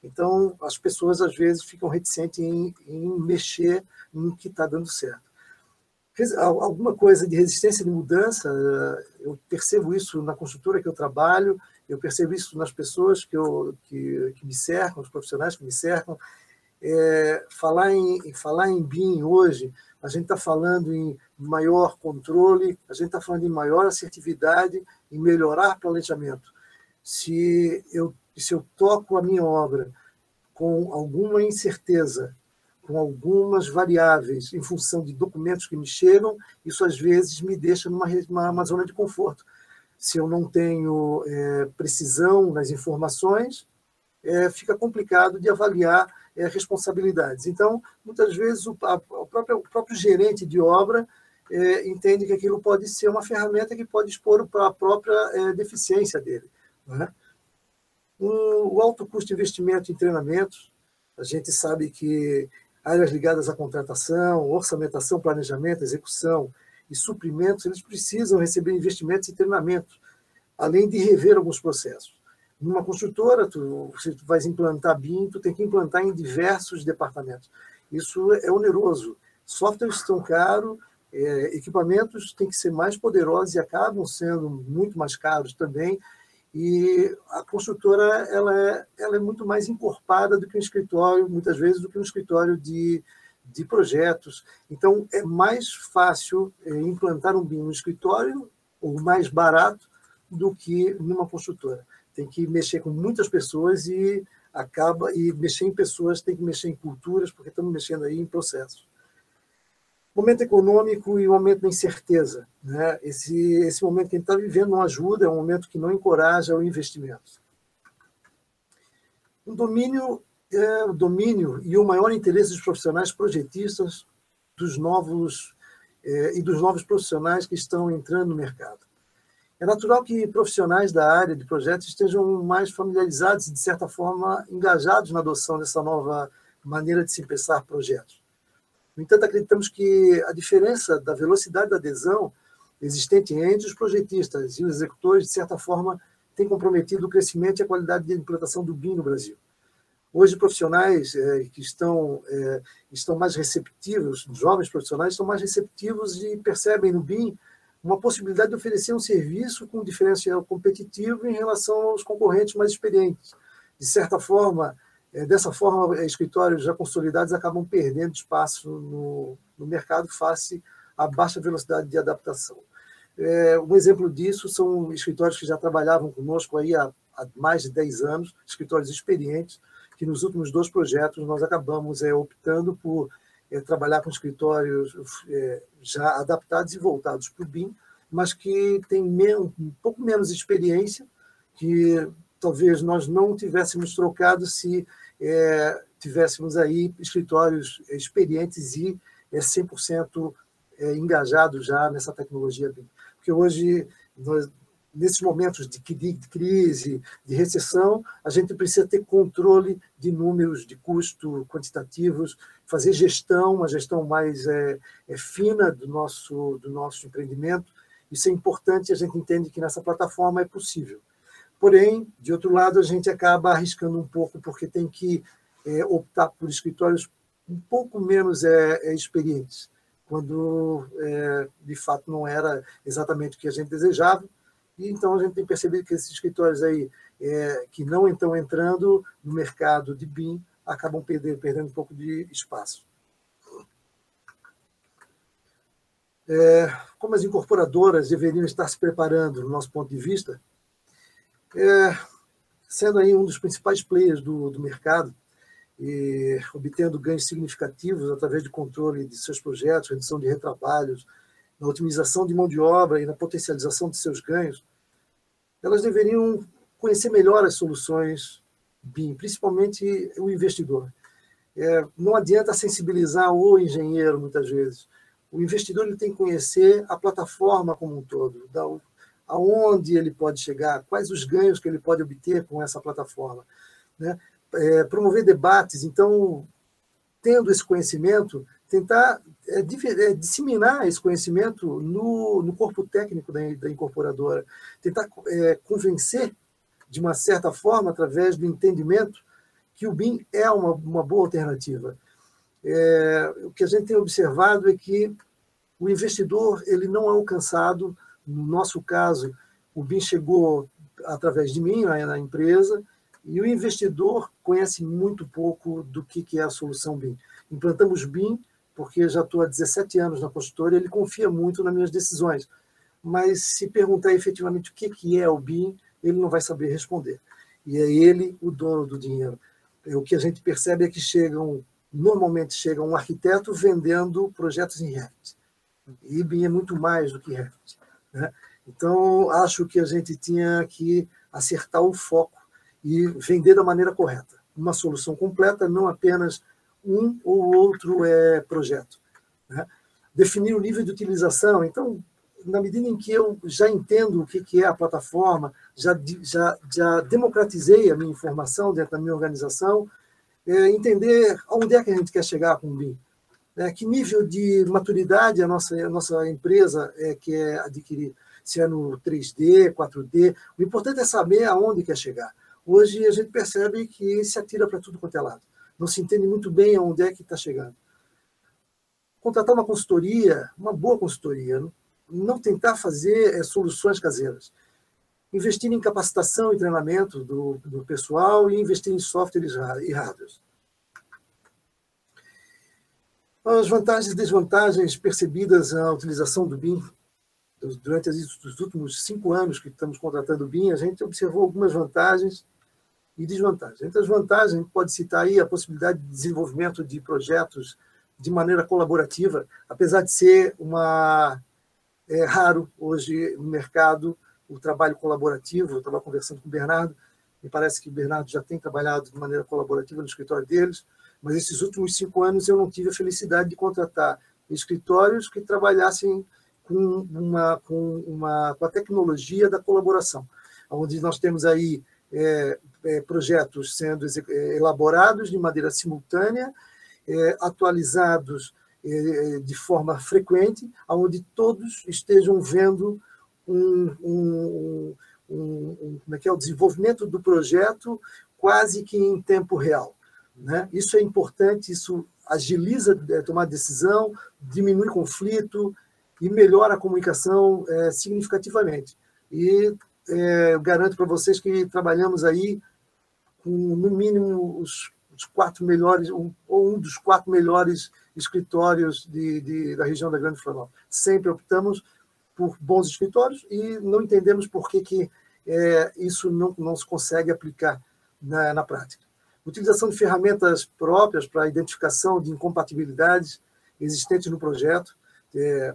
então as pessoas às vezes ficam reticentes em mexer no que está dando certo. Alguma coisa de resistência de mudança, eu percebo isso na construtora que eu trabalho, eu percebo isso nas pessoas que me cercam, os profissionais que me cercam. Falar em BIM hoje, a gente está falando em maior controle, a gente está falando em maior assertividade, em melhorar planejamento. Se eu toco a minha obra com alguma incerteza, com algumas variáveis em função de documentos que me chegam, isso às vezes me deixa numa zona de conforto. Se eu não tenho precisão nas informações, fica complicado de avaliar responsabilidades. Então, muitas vezes, o próprio gerente de obra entende que aquilo pode ser uma ferramenta que pode expor a própria deficiência dele, não é? O alto custo de investimento em treinamentos, a gente sabe que áreas ligadas à contratação, orçamentação, planejamento, execução e suprimentos, eles precisam receber investimentos em treinamento, além de rever alguns processos. Numa construtora, você vai implantar BIM, tu tem que implantar em diversos departamentos. Isso é oneroso. Softwares estão caros, equipamentos têm que ser mais poderosos e acabam sendo muito mais caros também. E a construtora ela é muito mais encorpada do que um escritório, muitas vezes, do que um escritório de projetos. Então, é mais fácil implantar um BIM no escritório, ou mais barato, do que numa construtora. Tem que mexer com muitas pessoas e mexer em pessoas, tem que mexer em culturas, porque estamos mexendo aí em processos. Momento econômico e o momento da incerteza, né? Esse momento que a gente está vivendo não ajuda, é um momento que não encoraja o investimento. O domínio e o maior interesse dos profissionais projetistas dos novos profissionais que estão entrando no mercado. É natural que profissionais da área de projetos estejam mais familiarizados e, de certa forma, engajados na adoção dessa nova maneira de se pensar projetos. No entanto, acreditamos que a diferença da velocidade da adesão existente entre os projetistas e os executores, de certa forma, tem comprometido o crescimento e a qualidade de implantação do BIM no Brasil. Hoje, profissionais que estão mais receptivos, jovens profissionais, estão mais receptivos e percebem no BIM uma possibilidade de oferecer um serviço com diferencial competitivo em relação aos concorrentes mais experientes. De certa forma, dessa forma, escritórios já consolidados acabam perdendo espaço no mercado face a baixa velocidade de adaptação. Um exemplo disso são escritórios que já trabalhavam conosco aí há mais de 10 anos, escritórios experientes, que nos últimos 2 projetos nós acabamos optando por trabalhar com escritórios já adaptados e voltados para o BIM, mas que têm um pouco menos experiência, que talvez nós não tivéssemos trocado se tivéssemos aí escritórios experientes e 100% engajados já nessa tecnologia BIM. Porque hoje, nesses momentos de crise, de recessão, a gente precisa ter controle de números, de custo quantitativos, fazer gestão, uma gestão mais fina do nosso empreendimento. Isso é importante, a gente entende que nessa plataforma é possível. Porém, de outro lado, a gente acaba arriscando um pouco, porque tem que optar por escritórios um pouco menos experientes, quando, de fato, não era exatamente o que a gente desejava. E, então, a gente tem percebido que esses escritórios aí, que não estão entrando no mercado de BIM, acabam perdendo um pouco de espaço. Como as incorporadoras deveriam estar se preparando, do nosso ponto de vista, sendo aí um dos principais players do mercado, e obtendo ganhos significativos através do controle de seus projetos, redução de retrabalhos, na otimização de mão de obra e na potencialização de seus ganhos, elas deveriam conhecer melhor as soluções BIM, principalmente o investidor. Não adianta sensibilizar o engenheiro, muitas vezes. O investidor ele tem que conhecer a plataforma como um todo, aonde ele pode chegar, quais os ganhos que ele pode obter com essa plataforma, né? Promover debates, então, tendo esse conhecimento, tentar disseminar esse conhecimento no corpo técnico da incorporadora, tentar convencer, de uma certa forma, através do entendimento, que o BIM é uma boa alternativa. O que a gente tem observado é que o investidor ele não é alcançado, no nosso caso, o BIM chegou através de mim na empresa, e o investidor conhece muito pouco do que é a solução BIM. Implantamos BIM, porque já estou há 17 anos na consultora, ele confia muito nas minhas decisões. Mas se perguntar efetivamente o que é o BIM, ele não vai saber responder. E é ele o dono do dinheiro. O que a gente percebe é que normalmente chega um arquiteto vendendo projetos em Revit. E BIM é muito mais do que Revit, né? Então, acho que a gente tinha que acertar o foco e vender da maneira correta. Uma solução completa, não apenas um ou outro projeto, né? Definir o nível de utilização. Então, na medida em que eu já entendo o que é a plataforma, já democratizei a minha informação dentro da minha organização, entender onde é que a gente quer chegar com o BIM. Que nível de maturidade a nossa empresa quer adquirir. Se é no 3D, 4D. O importante é saber aonde quer chegar. Hoje a gente percebe que se atira para tudo quanto é lado. Não se entende muito bem aonde é que está chegando. Contratar uma consultoria, uma boa consultoria, não tentar fazer soluções caseiras. Investir em capacitação e treinamento do pessoal e investir em softwares e hardwares. As vantagens e desvantagens percebidas na utilização do BIM. Durante os últimos 5 anos que estamos contratando o BIM, a gente observou algumas vantagens e desvantagens. Entre as vantagens, a gente pode citar aí a possibilidade de desenvolvimento de projetos de maneira colaborativa, apesar de ser raro hoje no mercado o trabalho colaborativo. Eu estava conversando com o Bernardo, me parece que o Bernardo já tem trabalhado de maneira colaborativa no escritório deles, mas esses últimos 5 anos eu não tive a felicidade de contratar escritórios que trabalhassem com a tecnologia da colaboração, onde nós temos aí projetos sendo elaborados de maneira simultânea, atualizados de forma frequente, onde todos estejam vendo o desenvolvimento do projeto quase que em tempo real, né? Isso é importante, isso agiliza a tomada de decisão, diminui conflito e melhora a comunicação significativamente. E eu garanto para vocês que trabalhamos aí com, no mínimo, os dos 4 melhores, ou um dos 4 melhores escritórios da região da Grande Florianópolis. Sempre optamos por bons escritórios e não entendemos por que isso não se consegue aplicar na prática. Utilização de ferramentas próprias para a identificação de incompatibilidades existentes no projeto,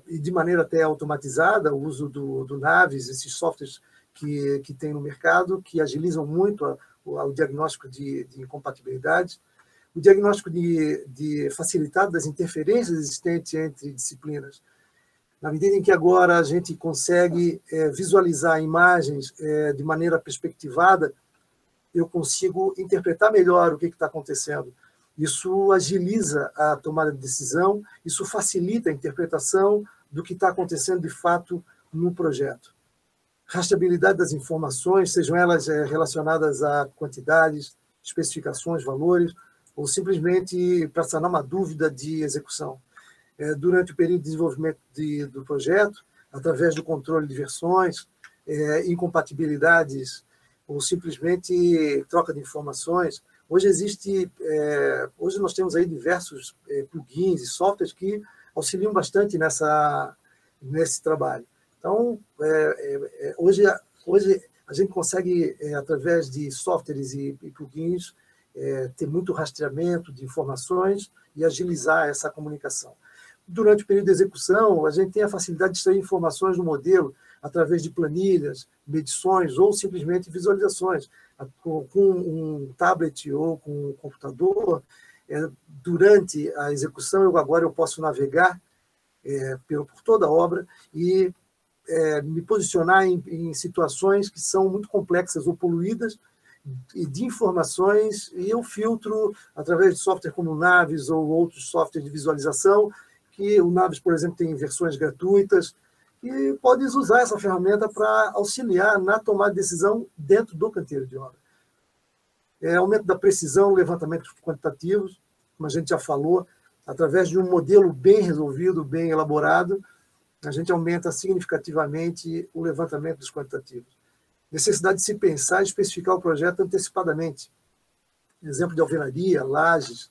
e de maneira até automatizada, o uso do Navis, esses softwares que tem no mercado, que agilizam muito o diagnóstico de incompatibilidades, o diagnóstico facilitado das interferências existentes entre disciplinas. Na medida em que agora a gente consegue visualizar imagens de maneira perspectivada, eu consigo interpretar melhor o que está acontecendo. Isso agiliza a tomada de decisão, isso facilita a interpretação do que está acontecendo de fato no projeto. Rastreabilidade das informações, sejam elas relacionadas a quantidades, especificações, valores, ou simplesmente para sanar uma dúvida de execução. Durante o período de desenvolvimento do projeto, através do controle de versões, incompatibilidades, ou simplesmente troca de informações. Hoje nós temos aí diversos plugins e softwares que auxiliam bastante nesse trabalho. Então, hoje a gente consegue, através de softwares e plugins, ter muito rastreamento de informações e agilizar essa comunicação. Durante o período de execução, a gente tem a facilidade de extrair informações do modelo através de planilhas, medições ou simplesmente visualizações. Com um tablet ou com um computador, durante a execução, agora eu posso navegar por toda a obra e me posicionar em situações que são muito complexas ou poluídas de informações, e eu filtro através de software como o Navis ou outros softwares de visualização, que o Navis, por exemplo, tem versões gratuitas, e podes usar essa ferramenta para auxiliar na tomada de decisão dentro do canteiro de obra. Aumento da precisão, levantamentos quantitativos, como a gente já falou, através de um modelo bem resolvido, bem elaborado, a gente aumenta significativamente o levantamento dos quantitativos. Necessidade de se pensar e especificar o projeto antecipadamente. Exemplo de alvenaria, lajes,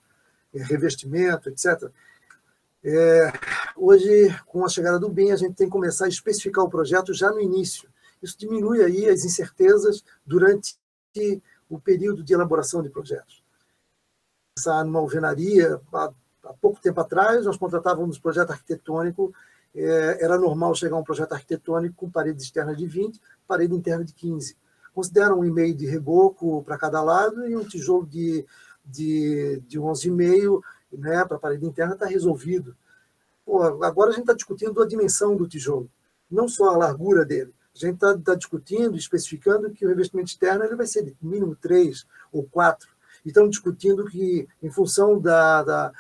revestimento, etc. Hoje, com a chegada do BIM, a gente tem que começar a especificar o projeto já no início. Isso diminui aí as incertezas durante o período de elaboração de projetos. Numa alvenaria, há pouco tempo atrás, nós contratávamos projeto arquitetônico, era normal chegar um projeto arquitetônico com parede externa de 20, parede interna de 15. Considera 1,5 de reboco para cada lado e um tijolo de 11,5, né, para a parede interna, está resolvido. Agora a gente está discutindo a dimensão do tijolo, não só a largura dele. A gente está discutindo, especificando que o revestimento externo ele vai ser de mínimo 3 ou 4. E estamos discutindo que, em função do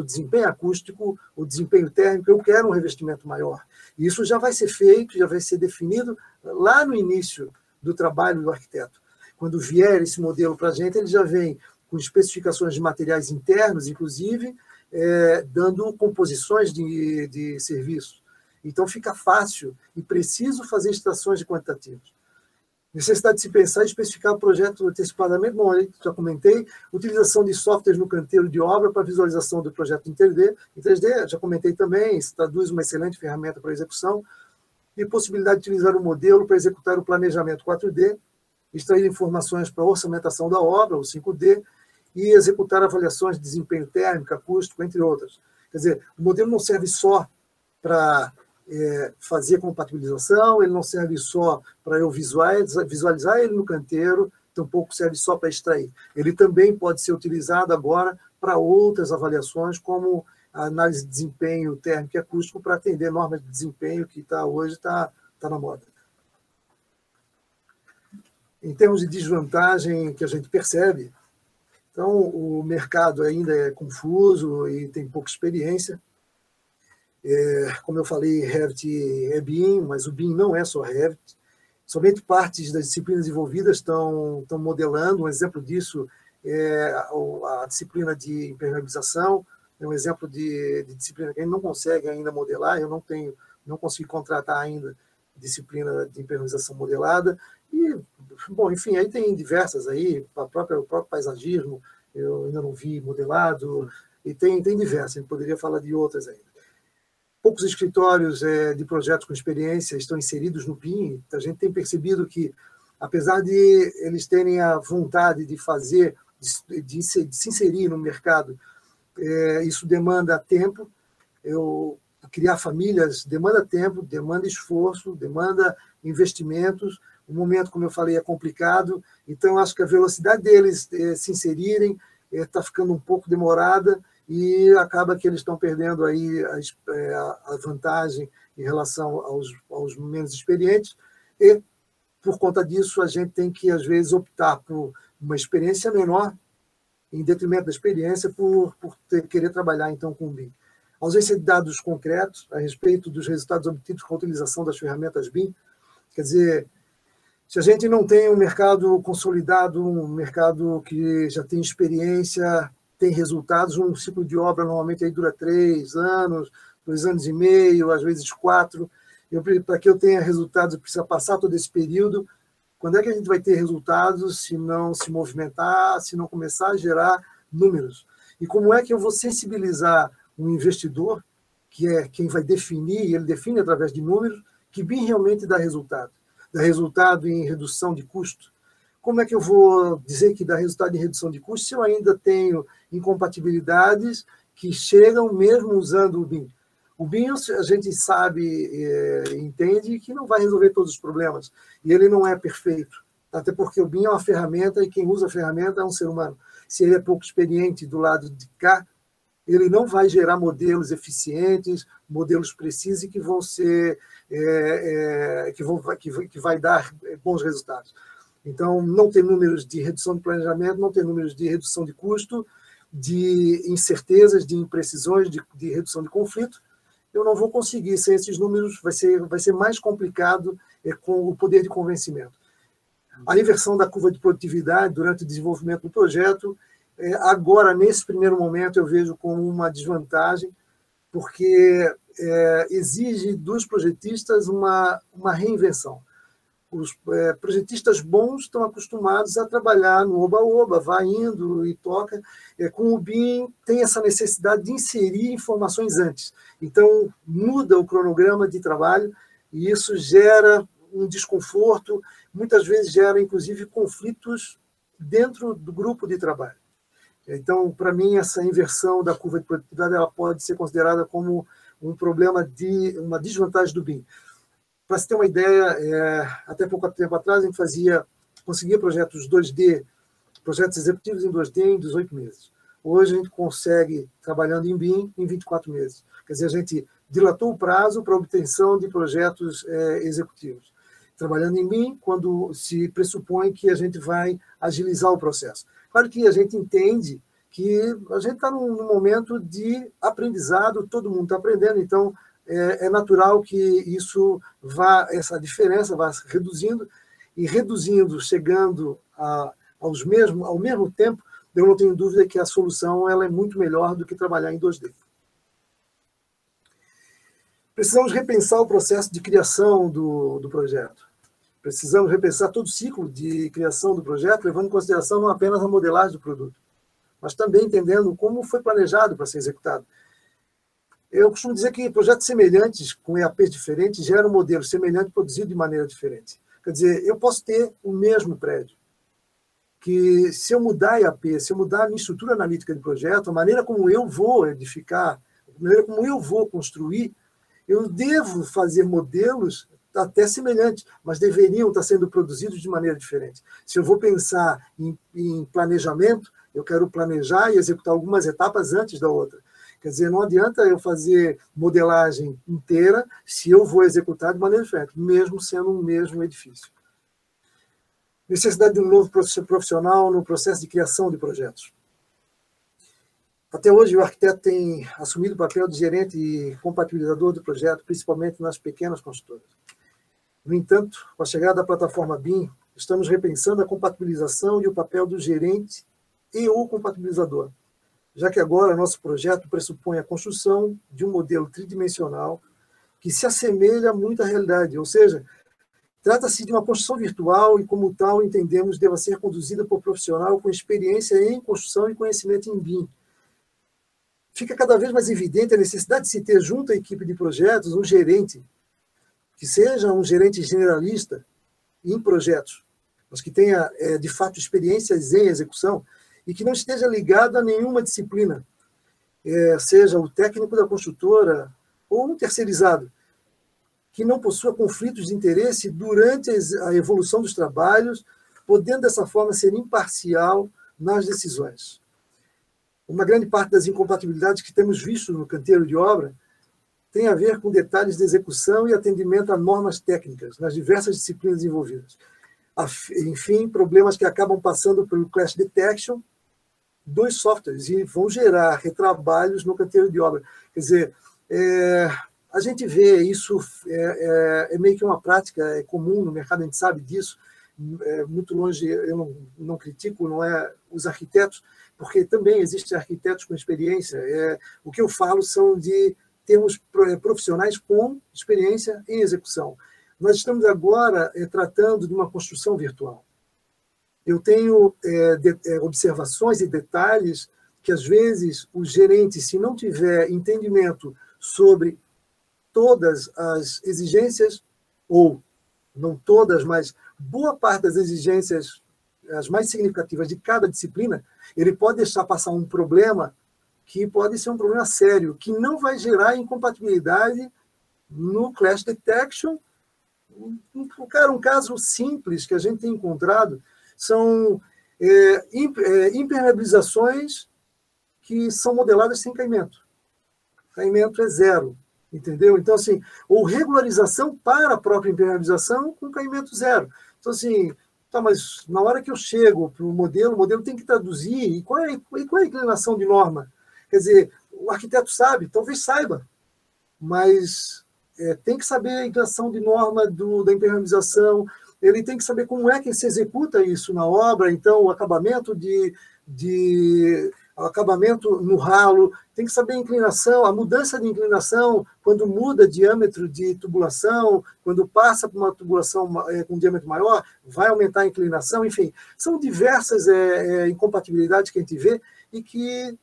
desempenho acústico, o desempenho térmico, eu quero um revestimento maior. E isso já vai ser feito, já vai ser definido lá no início do trabalho do arquiteto. Quando vier esse modelo para a gente, ele já vem com especificações de materiais internos, inclusive, dando composições de serviço. Então, fica fácil e preciso fazer extrações de quantitativos. Necessidade de se pensar e especificar o projeto antecipadamente. Bom, eu já comentei. Utilização de softwares no canteiro de obra para visualização do projeto em 3D. Em 3D, já comentei também, isso traduz uma excelente ferramenta para execução. E possibilidade de utilizar o modelo para executar o planejamento 4D, extrair informações para a orçamentação da obra, o 5D, e executar avaliações de desempenho térmico, acústico, entre outras. Quer dizer, o modelo não serve só para fazer compatibilização, ele não serve só para eu visualizar ele no canteiro, tampouco serve só para extrair. Ele também pode ser utilizado agora para outras avaliações, como a análise de desempenho térmico e acústico, para atender normas de desempenho que hoje está na moda. Em termos de desvantagem que a gente percebe, então o mercado ainda é confuso e tem pouca experiência. Como eu falei, Revit é BIM, mas o BIM não é só Revit. Somente partes das disciplinas envolvidas estão modelando. Um exemplo disso é a disciplina de impermeabilização. É um exemplo de disciplina que a gente não consegue ainda modelar. Eu não consegui contratar ainda disciplina de impermeabilização modelada. E, bom, enfim, aí tem diversas aí, o próprio paisagismo, eu ainda não vi modelado, e tem diversas, a gente poderia falar de outras ainda. Poucos escritórios de projetos com experiência estão inseridos no BIM. A gente tem percebido que, apesar de eles terem a vontade de fazer, de se inserir no mercado, isso demanda tempo. Criar famílias demanda tempo, demanda esforço, demanda investimentos. O momento, como eu falei, é complicado. Então, acho que a velocidade deles se inserirem está ficando um pouco demorada, e acaba que eles estão perdendo aí a vantagem em relação aos menos experientes, e, por conta disso, a gente tem que, às vezes, optar por uma experiência menor, em detrimento da experiência, por querer trabalhar, então, com o BIM. Ausência de dados concretos a respeito dos resultados obtidos com a utilização das ferramentas BIM. Quer dizer, se a gente não tem um mercado consolidado, um mercado que já tem experiência, tem resultados, um ciclo de obra normalmente aí dura 3 anos, 2 anos e meio, às vezes 4. Para que eu tenha resultados, eu preciso passar todo esse período. Quando é que a gente vai ter resultados se não se movimentar, se não começar a gerar números? E como é que eu vou sensibilizar um investidor, que é quem vai definir, e ele define através de números, que BIM realmente dá resultado? Dá resultado em redução de custo. Como é que eu vou dizer que dá resultado em redução de custo se eu ainda tenho incompatibilidades que chegam mesmo usando o BIM? O BIM, a gente sabe, entende que não vai resolver todos os problemas, e ele não é perfeito, até porque o BIM é uma ferramenta, e quem usa a ferramenta é um ser humano. Se ele é pouco experiente do lado de cá, ele não vai gerar modelos eficientes, modelos precisos e que vão ser que vai dar bons resultados. Então, não tem números de redução de planejamento, não tem números de redução de custo, de incertezas, de imprecisões, de redução de conflito. Eu não vou conseguir, sem esses números, vai ser mais complicado com o poder de convencimento. A inversão da curva de produtividade durante o desenvolvimento do projeto, agora, nesse primeiro momento, eu vejo como uma desvantagem, porque exige dos projetistas uma reinvenção. Os projetistas bons estão acostumados a trabalhar no oba-oba, vai indo e toca. Com o BIM, tem essa necessidade de inserir informações antes. Então, muda o cronograma de trabalho, e isso gera um desconforto, muitas vezes gera, inclusive, conflitos dentro do grupo de trabalho. Então, para mim, essa inversão da curva de produtividade ela pode ser considerada como um problema uma desvantagem do BIM. Para se ter uma ideia, até pouco tempo atrás, a gente conseguia projetos 2D, projetos executivos em 2D em 18 meses. Hoje a gente consegue, trabalhando em BIM, em 24 meses. Quer dizer, a gente dilatou o prazo para a obtenção de projetos executivos. Trabalhando em BIM, quando se pressupõe que a gente vai agilizar o processo. Claro que a gente entende que a gente está num momento de aprendizado, todo mundo está aprendendo, então é natural que essa diferença vá reduzindo, e reduzindo, chegando ao mesmo tempo, eu não tenho dúvida que a solução ela é muito melhor do que trabalhar em 2D. Precisamos repensar o processo de criação do projeto. Precisamos repensar todo o ciclo de criação do projeto, levando em consideração não apenas a modelagem do produto, mas também entendendo como foi planejado para ser executado. Eu costumo dizer que projetos semelhantes, com EAPs diferentes, geram um modelo semelhante produzido de maneira diferente. Quer dizer, eu posso ter o mesmo prédio, que se eu mudar a EAP, se eu mudar a minha estrutura analítica de projeto, a maneira como eu vou edificar, a maneira como eu vou construir, eu devo fazer modelos até semelhantes, mas deveriam estar sendo produzidos de maneira diferente. Se eu vou pensar em planejamento, eu quero planejar e executar algumas etapas antes da outra. Quer dizer, não adianta eu fazer modelagem inteira se eu vou executar de maneira diferente, mesmo sendo um mesmo edifício. Necessidade de um novo profissional no processo de criação de projetos. Até hoje, o arquiteto tem assumido o papel de gerente e compatibilizador do projeto, principalmente nas pequenas construtoras. No entanto, com a chegada da plataforma BIM, estamos repensando a compatibilização e o papel do gerente e o compatibilizador, já que agora nosso projeto pressupõe a construção de um modelo tridimensional que se assemelha muito à realidade, ou seja, trata-se de uma construção virtual e, como tal, entendemos deva ser conduzida por profissional com experiência em construção e conhecimento em BIM. Fica cada vez mais evidente a necessidade de se ter junto à equipe de projetos um gerente, que seja um gerente generalista em projetos, mas que tenha, de fato, experiências em execução e que não esteja ligado a nenhuma disciplina, seja o técnico da construtora ou um terceirizado, que não possua conflitos de interesse durante a evolução dos trabalhos, podendo, dessa forma, ser imparcial nas decisões. Uma grande parte das incompatibilidades que temos visto no canteiro de obra tem a ver com detalhes de execução e atendimento a normas técnicas nas diversas disciplinas envolvidas. Enfim, problemas que acabam passando pelo Clash Detection dos softwares e vão gerar retrabalhos no canteiro de obra. Quer dizer, a gente vê isso, é meio que uma prática, é comum no mercado, a gente sabe disso, muito longe, eu não critico, não é os arquitetos, porque também existem arquitetos com experiência. O que eu falo são de termos profissionais com experiência em execução. Nós estamos agora tratando de uma construção virtual. Eu tenho observações e detalhes que, às vezes, o gerente, se não tiver entendimento sobre todas as exigências, ou não todas, mas boa parte das exigências, as mais significativas de cada disciplina, ele pode deixar passar um problema que pode ser um problema sério, que não vai gerar incompatibilidade no Clash Detection. Um caso simples que a gente tem encontrado são impermeabilizações que são modeladas sem caimento. Caimento é zero, entendeu? Então, assim, ou regularização para a própria impermeabilização com caimento zero. Então, assim, tá, mas na hora que eu chego para o modelo tem que traduzir, e qual é a inclinação de norma? Quer dizer, o arquiteto sabe, talvez saiba, mas tem que saber a inclinação de norma da impermeabilização, ele tem que saber como é que se executa isso na obra, então o acabamento o acabamento no ralo, tem que saber a inclinação, a mudança de inclinação, quando muda diâmetro de tubulação, quando passa para uma tubulação com diâmetro maior, vai aumentar a inclinação, enfim, são diversas incompatibilidades que a gente vê e que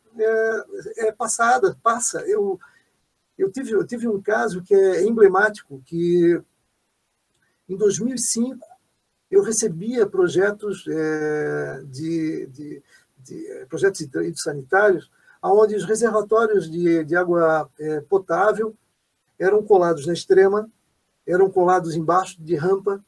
passa. Eu tive um caso que é emblemático, que em 2005 eu recebia projetos projetos hidrossanitários, onde os reservatórios de água potável eram colados na extrema, eram colados embaixo de rampa,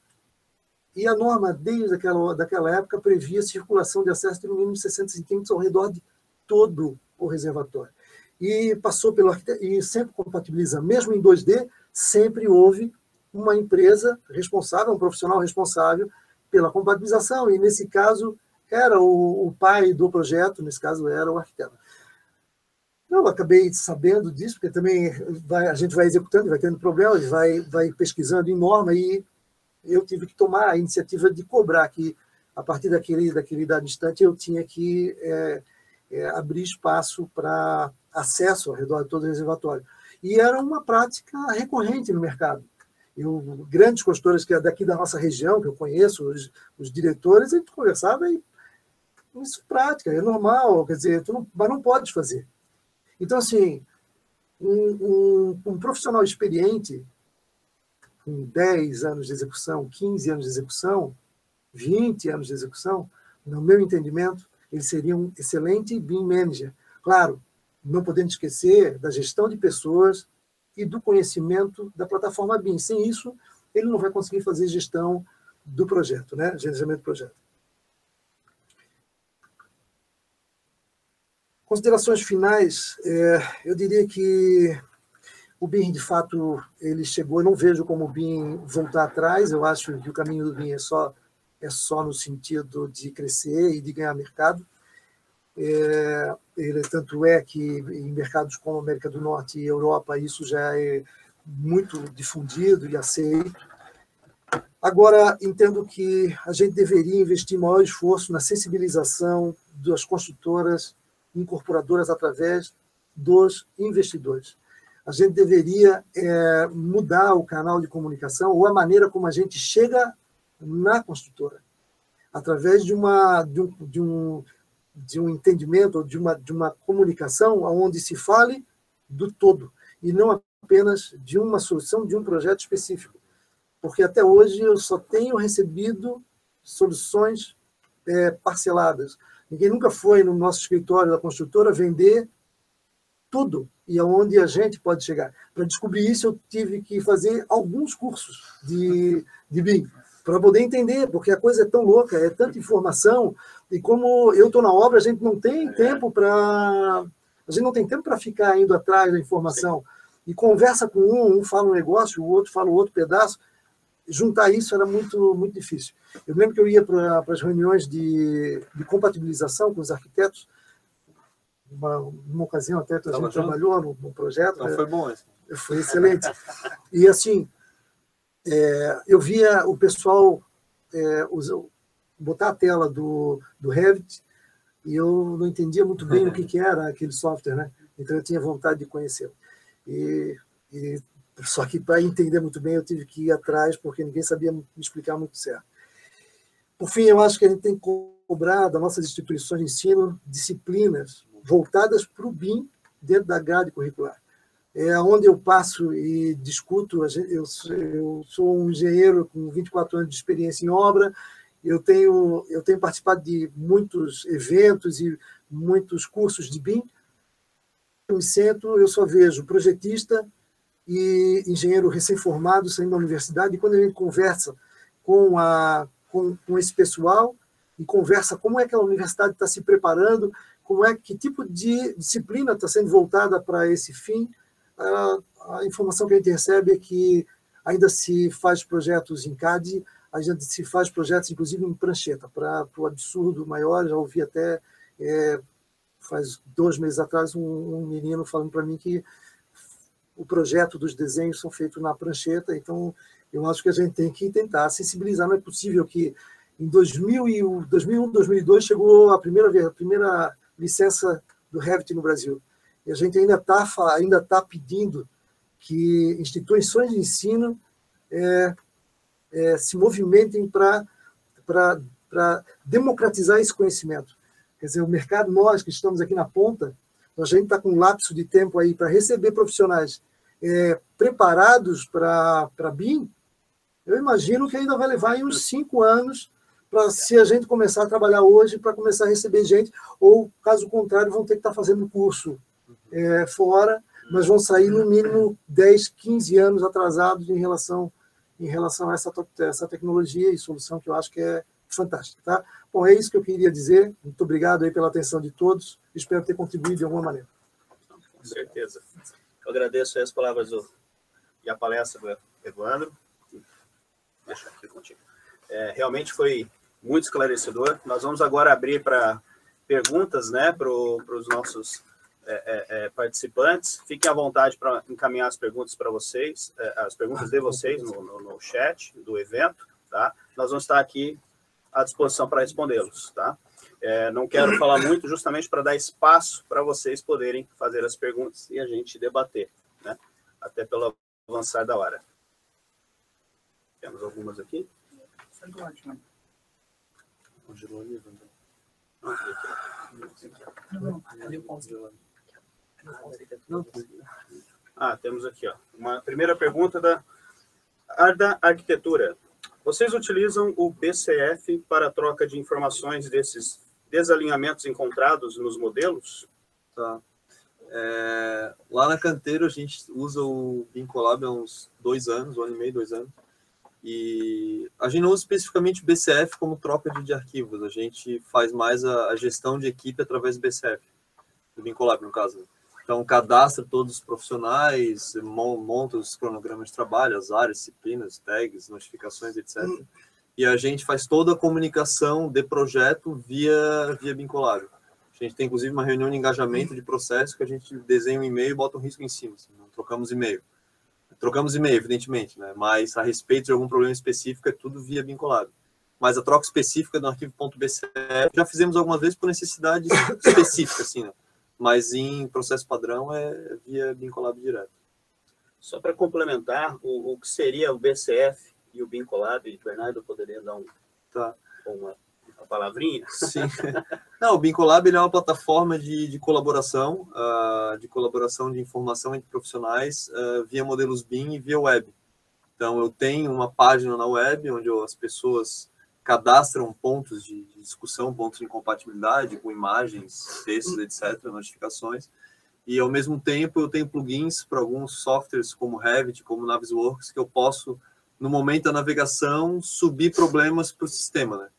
e a norma, desde daquela época, previa circulação de acesso de no mínimo 60 centímetros ao redor de todo o reservatório. E passou pelo arquiteto, e sempre compatibiliza, mesmo em 2D, sempre houve uma empresa responsável, um profissional responsável pela compatibilização, e nesse caso era o pai do projeto, nesse caso era o arquiteto. Eu acabei sabendo disso, porque também a gente vai executando, vai tendo problemas, vai pesquisando em norma, e eu tive que tomar a iniciativa de cobrar que, a partir daquele dado instante, eu tinha que abrir espaço para acesso ao redor de todo o reservatório. E era uma prática recorrente no mercado. Grandes consultores que é daqui da nossa região, que eu conheço, os diretores, a gente conversava e isso é prática, é normal, quer dizer, mas não pode fazer. Então, assim, um profissional experiente, com 10 anos de execução, 15 anos de execução, 20 anos de execução, no meu entendimento, ele seria um excelente BIM manager. Claro, não podendo esquecer da gestão de pessoas e do conhecimento da plataforma BIM. Sem isso, ele não vai conseguir fazer gestão do projeto, né? Gerenciamento do projeto. Considerações finais, eu diria que o BIM, de fato, ele chegou, eu não vejo como o BIM voltar atrás, eu acho que o caminho do BIM é só no sentido de crescer e de ganhar mercado. Tanto é que em mercados como a América do Norte e Europa isso já é muito difundido e aceito. Agora, entendo que a gente deveria investir maior esforço na sensibilização das construtoras incorporadoras através dos investidores. a gente deveria mudar o canal de comunicação ou a maneira como a gente chega na construtora, através de um entendimento, ou de uma comunicação onde se fale do todo, e não apenas de uma solução, de um projeto específico. Porque até hoje eu só tenho recebido soluções parceladas. Ninguém nunca foi no nosso escritório da construtora vender tudo e aonde a gente pode chegar. Para descobrir isso, eu tive que fazer alguns cursos de BIM, para poder entender, porque a coisa é tão louca, é tanta informação, e como eu estou na obra, a gente não tem tempo para ficar indo atrás da informação. Sim. E conversa com um fala um negócio, o outro fala o outro pedaço. Juntar isso era muito, muito difícil. Eu lembro que eu ia para as reuniões de compatibilização com os arquitetos. Numa ocasião até a gente trabalhou no projeto. Não, foi bom isso. Foi excelente. E assim, eu via o pessoal botar a tela do Revit e eu não entendia muito bem o que era aquele software, né? Então eu tinha vontade de conhecê-lo. Só que para entender muito bem eu tive que ir atrás, porque ninguém sabia me explicar muito certo. Por fim, eu acho que a gente tem que cobrar das nossas instituições de ensino disciplinas voltadas para o BIM dentro da grade curricular. É onde eu passo e discuto. Eu sou um engenheiro com 24 anos de experiência em obra, eu tenho participado de muitos eventos e muitos cursos de BIM. Eu me sento, eu só vejo projetista e engenheiro recém-formado saindo da universidade, e quando a gente conversa com esse pessoal e conversa como é que a universidade está se preparando, que tipo de disciplina está sendo voltada para esse fim, a informação que a gente recebe é que ainda se faz projetos em CAD, ainda se faz projetos, inclusive, em prancheta, para o absurdo maior. Já ouvi até, faz 2 meses atrás, um menino falando para mim que o projeto dos desenhos são feitos na prancheta. Então, eu acho que a gente tem que tentar sensibilizar. Não é possível que em 2001, 2002, chegou a primeira licença do Revit no Brasil. E a gente ainda tá pedindo que instituições de ensino se movimentem para democratizar esse conhecimento. Quer dizer, o mercado, nós que estamos aqui na ponta, a gente está com um lapso de tempo aí para receber profissionais preparados para BIM. Eu imagino que ainda vai levar aí uns 5 anos para, se a gente começar a trabalhar hoje, para começar a receber gente, ou, caso contrário, vão ter que estar fazendo curso fora, mas vão sair no mínimo 10, 15 anos atrasados em relação a essa tecnologia e solução que eu acho que é fantástica. Tá? Bom, é isso que eu queria dizer. Muito obrigado aí pela atenção de todos. Espero ter contribuído de alguma maneira. Com certeza. Eu agradeço as palavras e a palestra do Evandro. Deixa aqui contigo. Realmente foi muito esclarecedor. Nós vamos agora abrir para perguntas, né, para os nossos participantes. Fiquem à vontade para encaminhar as perguntas para vocês, as perguntas de vocês no chat do evento. Tá? Nós vamos estar aqui à disposição para respondê-los. Tá? Não quero falar muito, justamente para dar espaço para vocês poderem fazer as perguntas e a gente debater, né? Até pelo avançar da hora. Temos algumas aqui. Temos aqui, ó, uma primeira pergunta da Arda Arquitetura. Vocês utilizam o BCF para a troca de informações desses desalinhamentos encontrados nos modelos? Tá. Lá na Canteiro a gente usa o BIM Collab há uns 2 anos, 1 ano e meio, 2 anos. E a gente não usa especificamente o BCF como troca de arquivos, a gente faz mais a gestão de equipe através do BCF, do BIM Collab, no caso. Então, cadastra todos os profissionais, monta os cronogramas de trabalho, as áreas, disciplinas, tags, notificações, etc. E a gente faz toda a comunicação de projeto via BIM Collab. A gente tem, inclusive, uma reunião de engajamento de processo que a gente desenha um e-mail e bota um risco em cima. Assim, não trocamos e-mail. Trocamos e-mail, evidentemente, né? Mas a respeito de algum problema específico é tudo via BIM Collab. Mas a troca específica do arquivo.bcf já fizemos algumas vezes por necessidade específica, assim, né? Mas em processo padrão é via BIM Collab direto. Só para complementar, o que seria o BCF e o BIM Collab, Bernardo poderia dar uma palavrinha? Sim. Não, o BIM Collab ele é uma plataforma de colaboração de informação entre profissionais via modelos BIM e via web. Então, eu tenho uma página na web onde as pessoas cadastram pontos de discussão, pontos de incompatibilidade com imagens, textos, etc., notificações. E, ao mesmo tempo, eu tenho plugins para alguns softwares como Revit, como Navisworks, que eu posso, no momento da navegação, subir problemas para o sistema, né?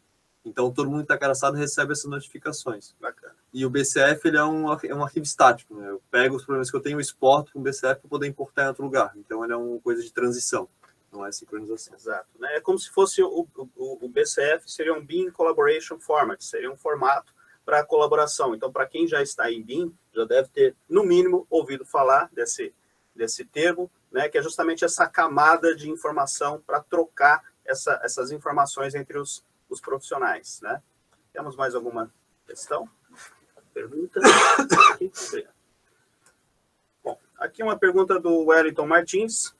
Então, todo mundo que está cadastrado recebe essas notificações. Bacana. E o BCF ele é um arquivo estático, né? Eu pego os problemas que eu tenho e exporto para o BCF para poder importar em outro lugar. Então, ele é uma coisa de transição, não é sincronização. Exato. Né? É como se fosse o BCF, seria um BIM Collaboration Format, seria um formato para colaboração. Então, para quem já está em BIM, já deve ter, no mínimo, ouvido falar desse termo, né? Que é justamente essa camada de informação para trocar essas informações entre os profissionais, né? Temos mais alguma questão? Pergunta? Bom, aqui uma pergunta do Wellington Martins.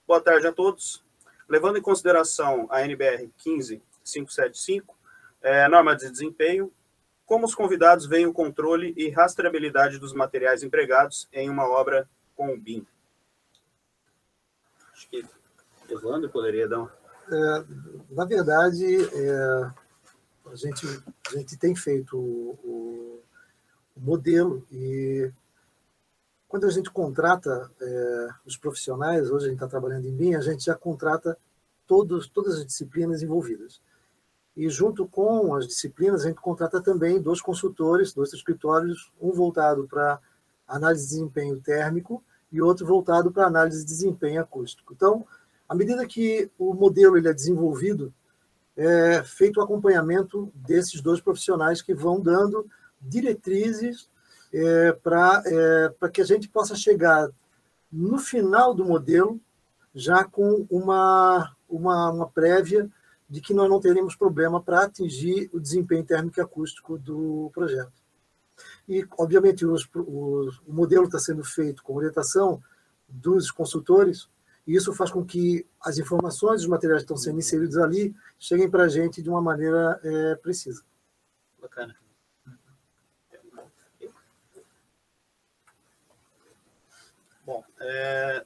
Boa tarde a todos. Levando em consideração a NBR 15575, norma de desempenho, como os convidados veem o controle e rastreabilidade dos materiais empregados em uma obra com o BIM? Acho que Evandro poderia dar uma... Na verdade, a gente tem feito o modelo e quando a gente contrata os profissionais, hoje a gente está trabalhando em BIM, a gente já contrata todas as disciplinas envolvidas. E junto com as disciplinas, a gente contrata também 2 consultores, 2 escritórios, um voltado para análise de desempenho térmico e outro voltado para análise de desempenho acústico. Então, à medida que o modelo ele é desenvolvido, é feito o acompanhamento desses 2 profissionais que vão dando diretrizes para que a gente possa chegar no final do modelo já com uma prévia de que nós não teremos problema para atingir o desempenho térmico e acústico do projeto. E, obviamente, o modelo está sendo feito com orientação dos consultores, e isso faz com que as informações dos materiais que estão sendo inseridos ali cheguem para a gente de uma maneira precisa. Bacana. Bom,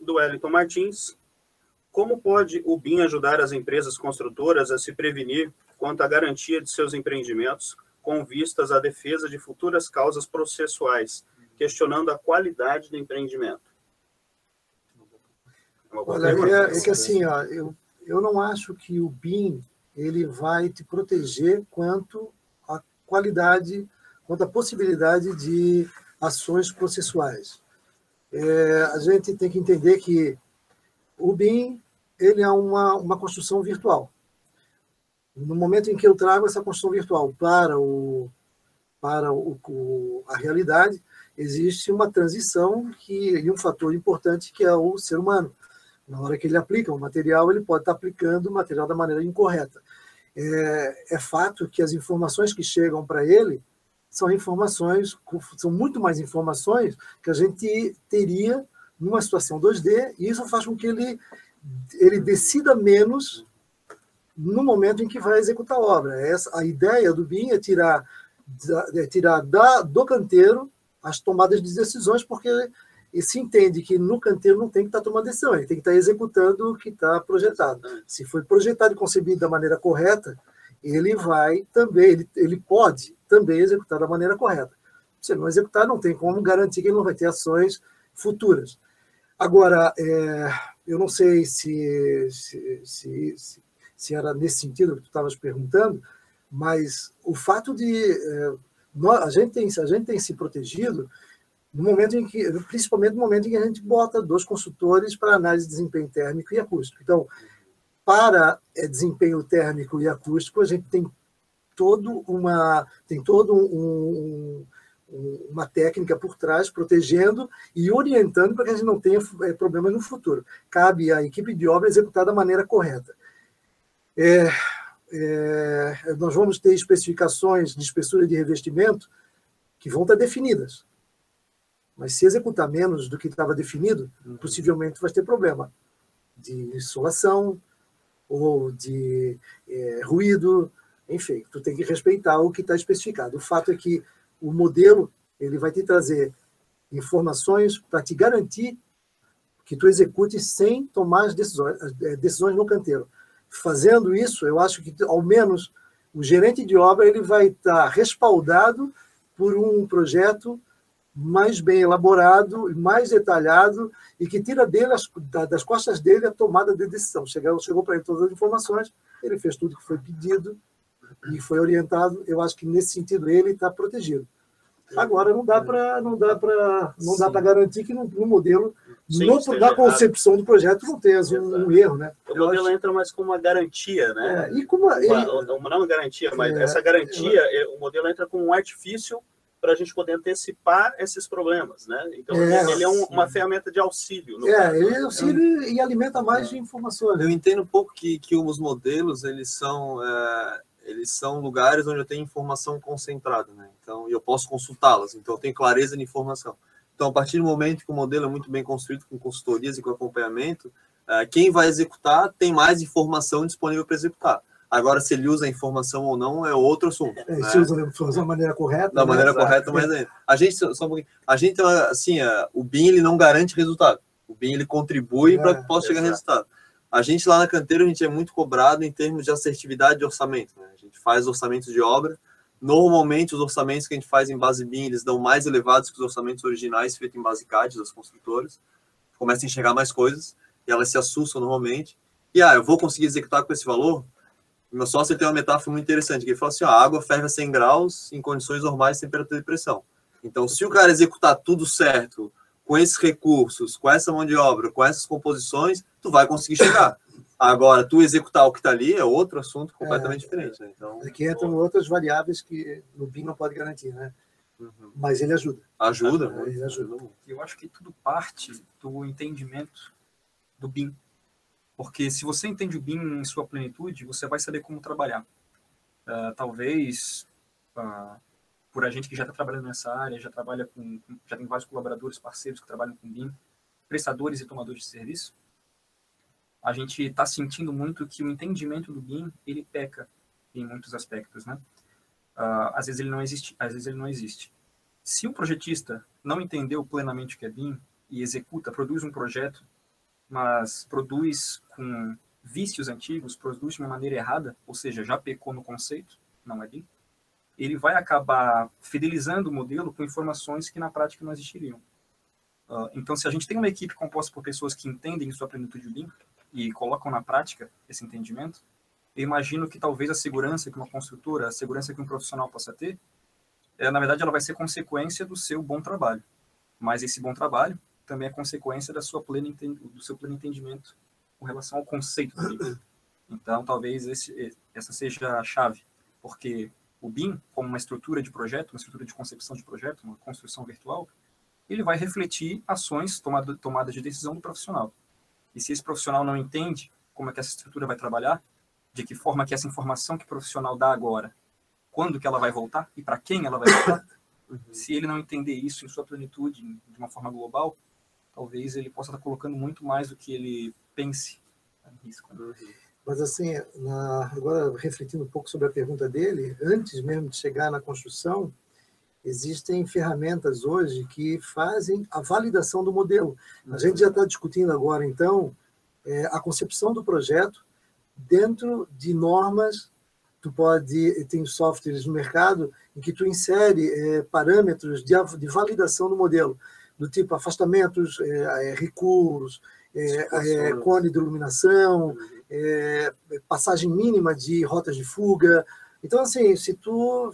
do Wellington Martins, como pode o BIM ajudar as empresas construtoras a se prevenir quanto à garantia de seus empreendimentos com vistas à defesa de futuras causas processuais, questionando a qualidade do empreendimento? Olha, é que assim, ó, eu não acho que o BIM ele vai te proteger quanto à qualidade, quanto à possibilidade de ações processuais. A gente tem que entender que o BIM ele é uma construção virtual. No momento em que eu trago essa construção virtual para a realidade, existe uma transição e um fator importante que é o ser humano. Na hora que ele aplica o material, ele pode estar aplicando o material da maneira incorreta. É fato que as informações que chegam para ele são muito mais informações que a gente teria numa situação 2D, e isso faz com que ele decida menos no momento em que vai executar a obra. A ideia do BIM é tirar do canteiro as tomadas de decisões, porque se entende que no canteiro não tem que estar tomando decisão, ele tem que estar executando o que está projetado. Se foi projetado e concebido da maneira correta, ele pode também executar da maneira correta. Se ele não executar, não tem como garantir que ele não vai ter ações futuras. Agora, eu não sei se era nesse sentido que tu estavas perguntando, mas o fato de a gente tem se protegido no momento em que, principalmente no momento em que a gente bota 2 consultores para análise de desempenho térmico e acústico. Então, para desempenho térmico e acústico, a gente tem uma técnica por trás, protegendo e orientando para que a gente não tenha problemas no futuro. Cabe à equipe de obra executar da maneira correta. Nós vamos ter especificações de espessura de revestimento que vão estar definidas. Mas se executar menos do que estava definido, possivelmente vai ter problema de insolação ou de ruído, enfim, tu tem que respeitar o que está especificado. O fato é que o modelo ele vai te trazer informações para te garantir que tu execute sem tomar as decisões no canteiro. Fazendo isso, eu acho que, ao menos, o gerente de obra ele vai estar respaldado por um projeto mais bem elaborado, mais detalhado, e que tira dele das costas dele a tomada de decisão. Chegou para ele todas as informações, ele fez tudo que foi pedido e foi orientado. Eu acho que, nesse sentido, ele está protegido. Agora, não dá para garantir que no modelo, na concepção do projeto, não tenha um erro, né? O modelo entra mais como uma garantia, né? Não uma garantia, mas essa garantia, o modelo entra como um artifício para a gente poder antecipar esses problemas, né? Então, ele é uma ferramenta de auxílio. Ele é auxílio e alimenta mais de informações. Eu entendo um pouco que os modelos, eles são lugares onde eu tenho informação concentrada, né? Então, eu posso consultá-las, então eu tenho clareza de informação. Então, a partir do momento que o modelo é muito bem construído, com consultorias e com acompanhamento, quem vai executar tem mais informação disponível para executar. Agora, se ele usa a informação ou não, é outro assunto. Se usa da maneira correta. Da maneira correta, mas a gente, assim, o BIM, ele não garante resultado. O BIM, ele contribui para que possa chegar a resultado. A gente lá na canteira, a gente é muito cobrado em termos de assertividade de orçamento, né? A gente faz orçamentos de obra. Normalmente, os orçamentos que a gente faz em base BIM, eles dão mais elevados que os orçamentos originais feitos em base CAD das construtoras. Começam a enxergar mais coisas e elas se assustam normalmente. E, eu vou conseguir executar com esse valor? O meu sócio tem uma metáfora muito interessante, que ele fala assim, a água ferve a 100 graus em condições normais de temperatura e pressão. Então, se o cara executar tudo certo, com esses recursos, com essa mão de obra, com essas composições, tu vai conseguir chegar. Agora, tu executar o que está ali é outro assunto completamente diferente, né? Então, aqui entram outras variáveis que o BIM não pode garantir, né? Mas ele ajuda. Ele ajuda. Eu acho que tudo parte do entendimento do BIM. Porque se você entende o BIM em sua plenitude, você vai saber como trabalhar. Talvez, por a gente que já está trabalhando nessa área, já tem vários colaboradores, parceiros que trabalham com BIM, prestadores e tomadores de serviço, a gente está sentindo muito que o entendimento do BIM, ele peca em muitos aspectos, né? Às vezes ele não existe. Se um projetista não entendeu plenamente o que é BIM e produz um projeto, mas produz com vícios antigos, produz de uma maneira errada, ou seja, já pecou no conceito, não é BIM, ele vai acabar fidelizando o modelo com informações que na prática não existiriam. Então, se a gente tem uma equipe composta por pessoas que entendem sua plenitude BIM e colocam na prática esse entendimento, eu imagino que talvez a segurança que uma construtora, a segurança que um profissional possa ter, na verdade, ela vai ser consequência do seu bom trabalho. Mas esse bom trabalho também é consequência do seu pleno entendimento com relação ao conceito do BIM. Então, talvez essa seja a chave, porque o BIM, como uma estrutura de projeto, uma estrutura de concepção de projeto, uma construção virtual, ele vai refletir ações, tomada de decisão do profissional. E se esse profissional não entende como é que essa estrutura vai trabalhar, de que forma que essa informação que o profissional dá agora, quando que ela vai voltar e para quem ela vai voltar, se ele não entender isso em sua plenitude, de uma forma global, talvez ele possa estar colocando muito mais do que ele pense em risco. Mas, assim, agora refletindo um pouco sobre a pergunta dele, antes mesmo de chegar na construção, existem ferramentas hoje que fazem a validação do modelo. A gente já está discutindo agora, então, a concepção do projeto dentro de normas. Tem softwares no mercado em que tu insere parâmetros de validação do modelo, do tipo afastamentos, recuos, cone de iluminação, passagem mínima de rotas de fuga. Então, assim, se tu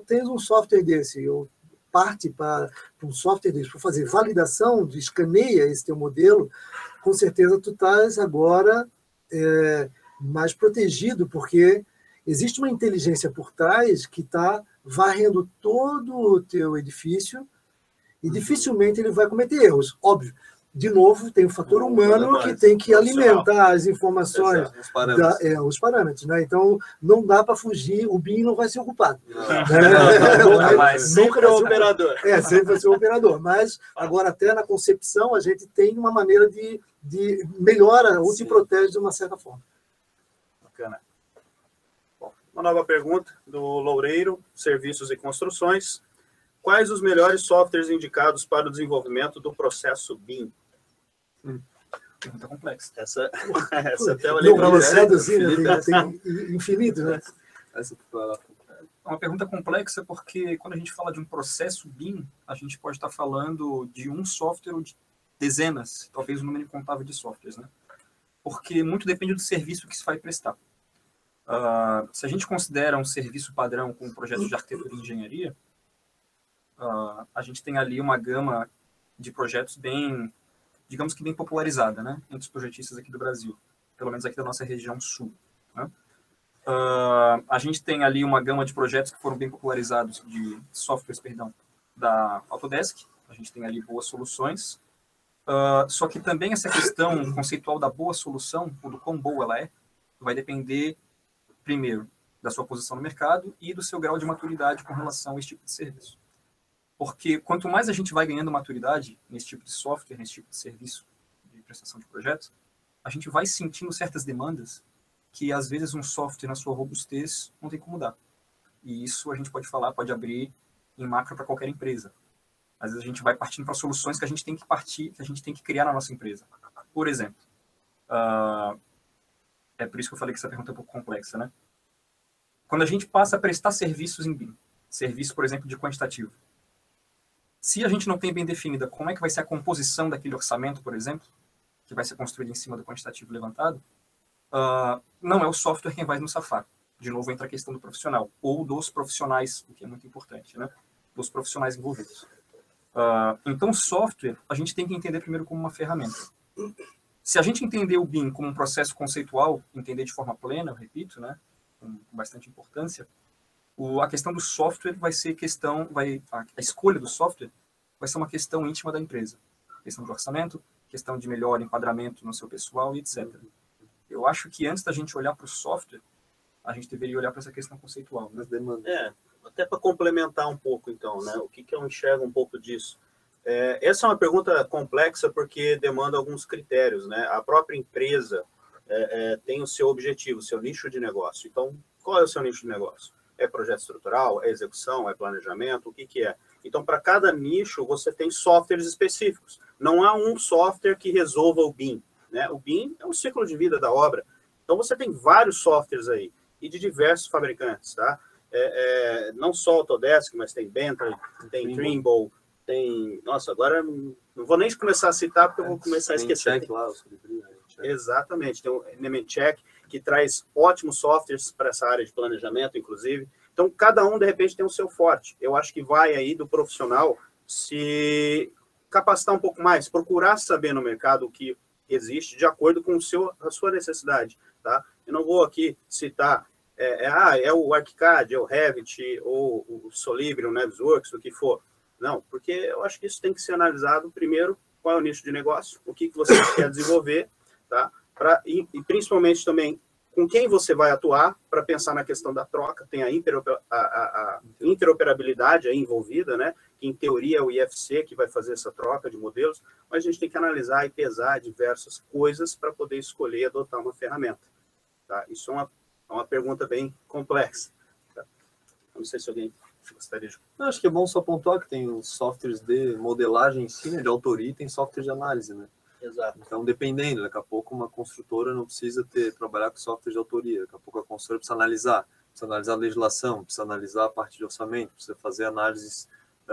tens um software desse, ou parte para um software desse, para fazer validação, escaneia esse teu modelo, com certeza tu estás agora mais protegido, porque existe uma inteligência por trás que está varrendo todo o teu edifício e dificilmente ele vai cometer erros. Óbvio, de novo, tem o fator humano que tem que alimentar as informações, Os parâmetros. os parâmetros, né? Então, não dá para fugir, o BIM não vai ser ocupado. Sempre é o operador. Sempre vai ser o operador. Mas, agora, até na concepção, a gente tem uma maneira de melhora ou te protege de uma certa forma. Bacana. Bom, uma nova pergunta do Loureiro, Serviços e Construções. Quais os melhores softwares indicados para o desenvolvimento do processo BIM? Pergunta complexa. Essa até eu olhei para você. Tem infinito, né? Essa lá. É uma pergunta complexa porque quando a gente fala de um processo BIM, a gente pode estar falando de um software ou de dezenas, talvez um número incontável de softwares, né? Porque muito depende do serviço que se vai prestar. Se a gente considera um serviço padrão com projetos de arquitetura e engenharia, a gente tem ali uma gama de projetos bem, digamos que bem popularizada, né, entre os projetistas aqui do Brasil, pelo menos aqui da nossa região sul, né? A gente tem ali uma gama de projetos que foram bem popularizados, de softwares, perdão, da Autodesk. A gente tem ali boas soluções, só que também essa questão conceitual da boa solução, ou do quão boa ela é, vai depender, primeiro, da sua posição no mercado e do seu grau de maturidade com relação a esse tipo de serviço. Porque quanto mais a gente vai ganhando maturidade nesse tipo de software, nesse tipo de serviço de prestação de projetos, a gente vai sentindo certas demandas que, às vezes, um software na sua robustez não tem como dar. E isso a gente pode falar, pode abrir em macro para qualquer empresa. Às vezes a gente vai partindo para soluções que a gente tem que partir, que a gente tem que criar na nossa empresa. Por exemplo, é por isso que eu falei que essa pergunta é um pouco complexa, né? Quando a gente passa a prestar serviços em BIM, serviço, por exemplo, de quantitativo, se a gente não tem bem definida como é que vai ser a composição daquele orçamento, por exemplo, que vai ser construído em cima do quantitativo levantado, não é o software quem vai nos safar. De novo, entra a questão do profissional, ou dos profissionais, o que é muito importante, né? Dos profissionais envolvidos. Então, software, a gente tem que entender primeiro como uma ferramenta. Se a gente entender o BIM como um processo conceitual, entender de forma plena, eu repito, né? Com bastante importância, a questão do software vai ser a escolha do software vai ser uma questão íntima da empresa. Questão de orçamento, questão de melhor enquadramento no seu pessoal e etc. Eu acho que antes da gente olhar para o software, a gente deveria olhar para essa questão conceitual. Né? Até para complementar um pouco, então, né? O que eu enxergo um pouco disso? Essa é uma pergunta complexa porque demanda alguns critérios, né? A própria empresa tem o seu objetivo, o seu nicho de negócio. Então, qual é o seu nicho de negócio? É projeto estrutural? É execução? É planejamento? O que é? Então, para cada nicho, você tem softwares específicos. Não há um software que resolva o BIM. Né? O BIM é um ciclo de vida da obra. Então, você tem vários softwares aí, e de diversos fabricantes. Tá? Não só Autodesk, mas tem Bentley, tem Trimble, tem... Nossa, agora não vou nem começar a citar, porque eu vou começar a esquecer. Exatamente. Tem o Nemetschek, que traz ótimos softwares para essa área de planejamento, inclusive. Então, cada um, de repente, tem o seu forte. Eu acho que vai aí do profissional se capacitar um pouco mais, procurar saber no mercado o que existe de acordo com a sua necessidade. Tá? Eu não vou aqui citar, é o ArchiCAD, é o Revit, ou o Solibri, o Navisworks, o que for. Não, porque eu acho que isso tem que ser analisado primeiro, qual é o nicho de negócio, o que você quer desenvolver, tá? E principalmente também com quem você vai atuar para pensar na questão da troca, tem a interoperabilidade aí envolvida, né? Que em teoria é o IFC que vai fazer essa troca de modelos, mas a gente tem que analisar e pesar diversas coisas para poder escolher e adotar uma ferramenta. Tá? Isso é uma pergunta bem complexa. Tá? Não sei se alguém gostaria de... Acho que é bom só pontuar que tem os softwares de modelagem em si, né, de autoria, e tem software de análise, né? Exato. Então, dependendo, daqui a pouco uma construtora não precisa trabalhar com software de autoria, daqui a pouco a construtora precisa analisar a legislação, precisa analisar a parte de orçamento, precisa fazer análises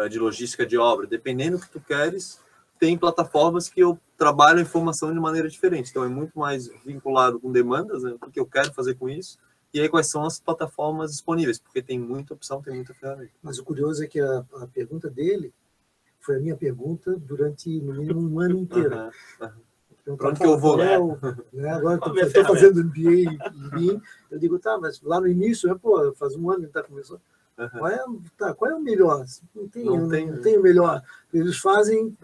de logística de obra. Dependendo do que tu queres, tem plataformas que eu trabalho a informação de maneira diferente. Então, é muito mais vinculado com demandas, né, o que eu quero fazer com isso, e aí quais são as plataformas disponíveis, porque tem muita opção, tem muita ferramenta. Mas o curioso é que a pergunta dele foi a minha pergunta durante, no mínimo, um ano inteiro. Para onde que eu vou? Né? Agora estou fazendo MBA em BIM, eu digo, tá, mas lá no início, faz um ano que está começando. Qual é o melhor? Não tem o melhor. Eles fazem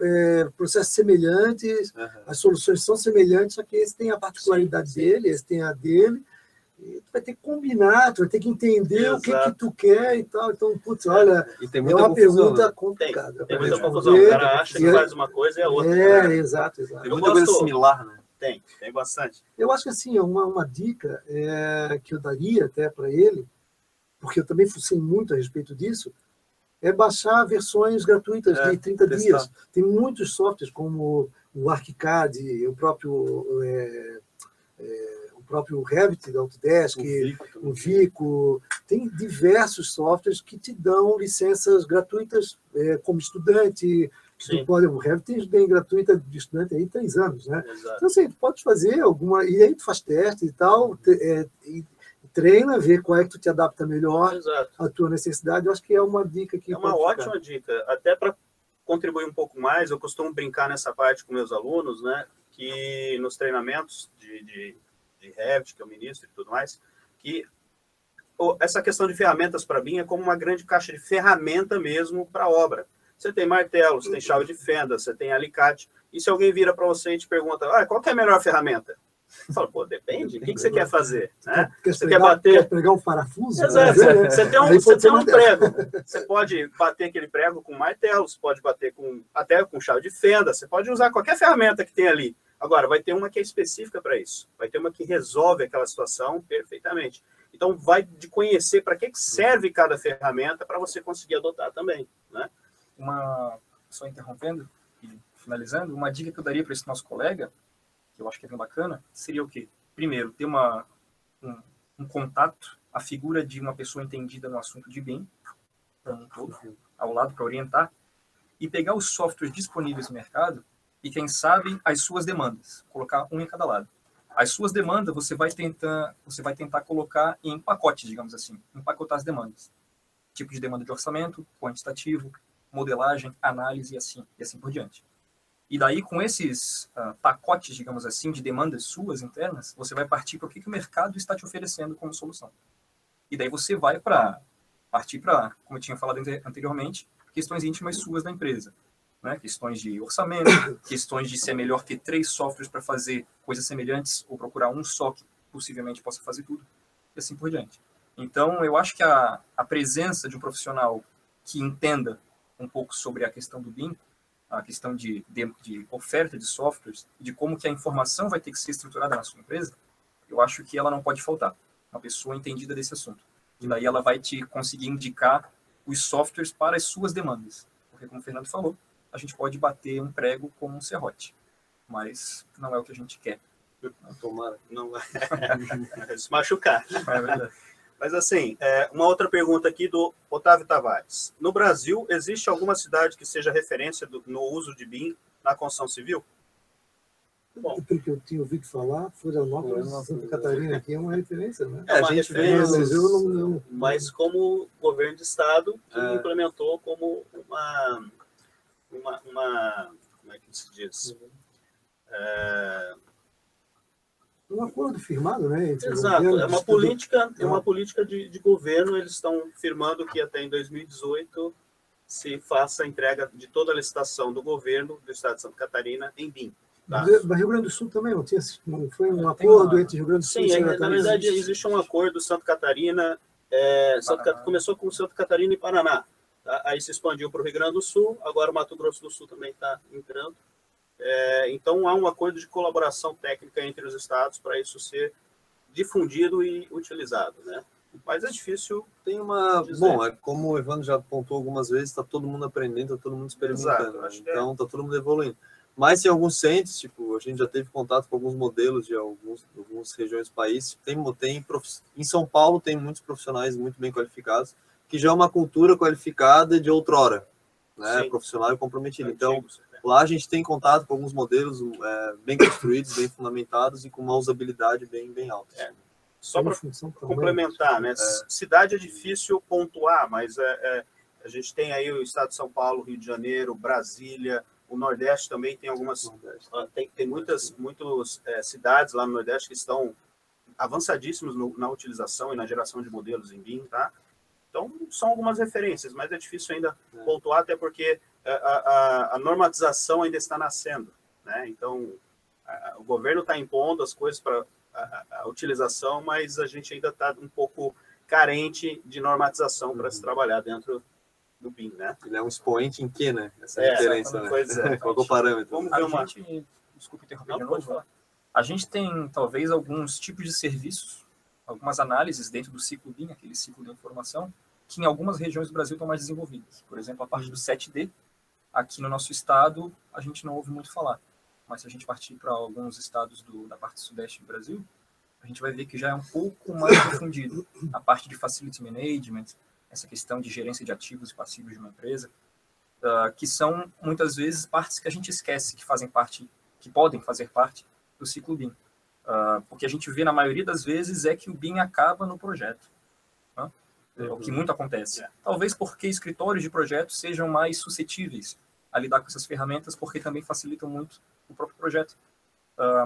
processos semelhantes, as soluções são semelhantes, só que esse tem a particularidade dele, esse tem a dele. E tu vai ter que combinar, tu vai ter que entender o que tu quer e tal. Então, putz, olha, E tem muita uma confusão, pergunta né? complicada. Tem muita confusão. O cara acha que faz uma coisa e é outra. Exato. Tem muita coisa similar, né? Tem bastante. Eu acho que assim, uma dica que eu daria até para ele, porque eu também fucei muito a respeito disso, é baixar versões gratuitas de 30 dias. Tem muitos softwares como o ArchiCAD, o próprio Revit da Autodesk, o Vico, tem diversos softwares que te dão licenças gratuitas como estudante. O Revit tem bem gratuita de estudante aí 3 anos, né? Exato. Então, assim, tu pode fazer alguma... E aí tu faz teste e tal, e treina, vê qual é que tu te adapta melhor à tua necessidade. Eu acho que é uma dica que... É uma ótima dica. Até para contribuir um pouco mais, eu costumo brincar nessa parte com meus alunos, né? Que nos treinamentos de Revit, que eu ministro e tudo mais, que essa questão de ferramentas para mim é como uma grande caixa de ferramenta mesmo para a obra. Você tem martelo, você tem chave de fenda, você tem alicate, e se alguém vira para você e te pergunta, qual que é a melhor ferramenta? Você fala, pô, depende, o que você quer fazer? Né? Você quer bater... Quer pregar um parafuso? Exato. Você tem um prego, você pode bater aquele prego com martelo, você pode bater até com chave de fenda, você pode usar qualquer ferramenta que tem ali. Agora, vai ter uma que é específica para isso. Vai ter uma que resolve aquela situação perfeitamente. Então, vai de conhecer para que serve cada ferramenta para você conseguir adotar também. Né? Só interrompendo e finalizando, uma dica que eu daria para esse nosso colega, que eu acho que é bem bacana, seria o quê? Primeiro, ter um contato, a figura de uma pessoa entendida no assunto de BIM, ao lado para orientar, e pegar os softwares disponíveis no mercado e, quem sabe, as suas demandas. Colocar um em cada lado. As suas demandas você vai tentar colocar em pacotes, digamos assim. Empacotar as demandas. Tipo de demanda de orçamento, quantitativo, modelagem, análise e assim por diante. E daí, com esses pacotes, digamos assim, de demandas suas internas, você vai partir para o que o mercado está te oferecendo como solução. E daí você vai partir para, como eu tinha falado anteriormente, questões íntimas suas da empresa. Né? Questões de orçamento, questões de se é melhor ter 3 softwares para fazer coisas semelhantes ou procurar um só que possivelmente possa fazer tudo, e assim por diante. Então, eu acho que a presença de um profissional que entenda um pouco sobre a questão do BIM, a questão de oferta de softwares, de como que a informação vai ter que ser estruturada na sua empresa, eu acho que ela não pode faltar. Uma pessoa entendida desse assunto. E daí ela vai te conseguir indicar os softwares para as suas demandas. Porque, como o Fernando falou, a gente pode bater um prego como um serrote, mas não é o que a gente quer. Tomara, não vai se machucar. É verdade. Mas assim, uma outra pergunta aqui do Otávio Tavares. No Brasil, existe alguma cidade que seja referência no uso de BIM na construção civil? Bom, pelo que eu tinha ouvido falar, Florianópolis, Santa Catarina aqui é uma referência, né? É uma referência, mas como governo de estado que implementou como como é que se diz? Um acordo firmado, né? Exato, é uma política de governo, eles estão firmando que até em 2018 se faça a entrega de toda a licitação do governo do estado de Santa Catarina em BIM. Tá? Mas Rio Grande do Sul também não foi um acordo entre Rio Grande do Sul e Santa Catarina? Na verdade, existe um acordo Santa Catarina, começou com Santa Catarina e Paraná. Tá? Aí se expandiu para o Rio Grande do Sul, agora o Mato Grosso do Sul também está entrando. Então, há um acordo de colaboração técnica entre os estados para isso ser difundido e utilizado, né? Mas é difícil. Tem uma... dizer. Bom, como o Evandro já apontou algumas vezes, está todo mundo aprendendo, está todo mundo experimentando. Né? Então, está todo mundo evoluindo. Mas em alguns centros, tipo, a gente já teve contato com alguns modelos de algumas regiões do país. Em São Paulo, tem muitos profissionais muito bem qualificados, que já é uma cultura qualificada de outrora, né? Profissional e comprometido. Então, lá a gente tem contato com alguns modelos bem construídos, bem fundamentados e com uma usabilidade bem alta. Só para complementar, né? Cidade é difícil pontuar, mas a gente tem aí o estado de São Paulo, Rio de Janeiro, Brasília, o Nordeste também tem algumas... Tem muitas cidades lá no Nordeste que estão avançadíssimas na utilização e na geração de modelos em BIM, tá? Então, são algumas referências, mas é difícil ainda pontuar, até porque a normatização ainda está nascendo, né? Então, o governo está impondo as coisas para a utilização, mas a gente ainda está um pouco carente de normatização para se trabalhar dentro do BIM, né? Ele é um expoente em quê, né? Essa diferença, né? Pois é. Qual é o parâmetro? Vamos ver Desculpa interromper de novo. A gente tem, talvez, alguns tipos de serviços, algumas análises dentro do ciclo BIM, aquele ciclo de informação, que em algumas regiões do Brasil estão mais desenvolvidas. Por exemplo, a parte do 7D, aqui no nosso estado, a gente não ouve muito falar. Mas se a gente partir para alguns estados da parte sudeste do Brasil, a gente vai ver que já é um pouco mais difundido. A parte de facility management, essa questão de gerência de ativos e passivos de uma empresa, que são, muitas vezes, partes que a gente esquece que fazem parte, que podem fazer parte do ciclo BIM. Porque a gente vê, na maioria das vezes, é que o BIM acaba no projeto. Né? É o que muito acontece. Talvez porque escritórios de projetos sejam mais suscetíveis a lidar com essas ferramentas, porque também facilitam muito o próprio projeto.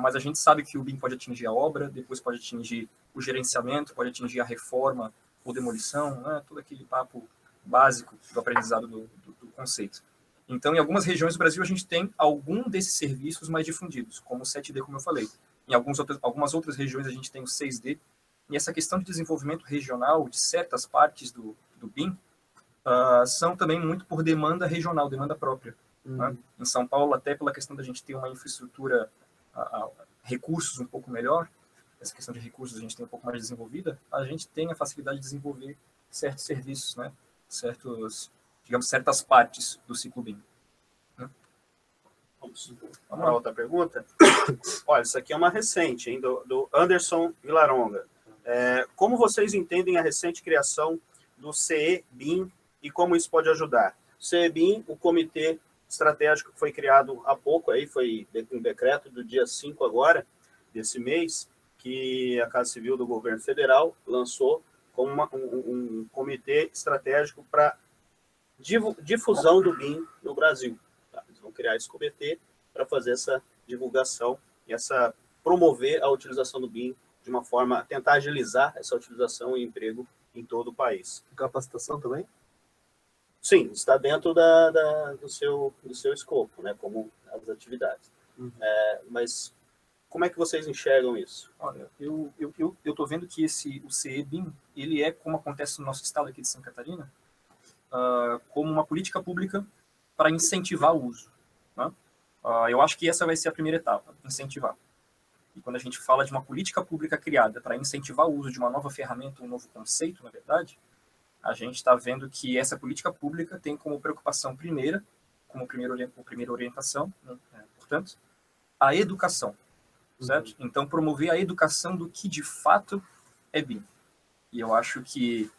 Mas a gente sabe que o BIM pode atingir a obra, depois pode atingir o gerenciamento, pode atingir a reforma ou demolição, né? Todo aquele papo básico do aprendizado do conceito. Então, em algumas regiões do Brasil, a gente tem algum desses serviços mais difundidos, como o 7D, como eu falei. Em algumas outras regiões, a gente tem o 6D. E essa questão de desenvolvimento regional de certas partes do BIM são também muito por demanda regional, demanda própria. Né? Em São Paulo, até pela questão da gente ter uma infraestrutura, recursos um pouco melhor, essa questão de recursos a gente tem um pouco mais desenvolvida, a gente tem a facilidade de desenvolver certos serviços, né? Certas partes do ciclo BIM. Vamos para outra pergunta? Olha, isso aqui é uma recente, hein, do Anderson Vilaronga. Como vocês entendem a recente criação do CE-BIM e como isso pode ajudar? O CE-BIM, o comitê estratégico que foi criado há pouco, aí foi um decreto do dia 5 agora, desse mês, que a Casa Civil do Governo Federal lançou como um comitê estratégico para difusão do BIM no Brasil. Tá? Eles vão criar esse comitê para fazer essa divulgação e promover a utilização do BIM de uma forma, tentar agilizar essa utilização e emprego em todo o país. Capacitação também? Sim, está dentro do seu escopo, né, como as atividades. Mas como é que vocês enxergam isso? Olha, eu estou vendo que o CE-BIM, ele é, como acontece no nosso estado aqui de Santa Catarina, como uma política pública para incentivar o uso. Né? Eu acho que essa vai ser a primeira etapa, incentivar. E quando a gente fala de uma política pública criada para incentivar o uso de uma nova ferramenta, um novo conceito, na verdade, a gente está vendo que essa política pública tem como preocupação primeira, como primeira orientação, né, portanto, a educação, certo? Então, promover a educação do que de fato é BIM. E eu acho que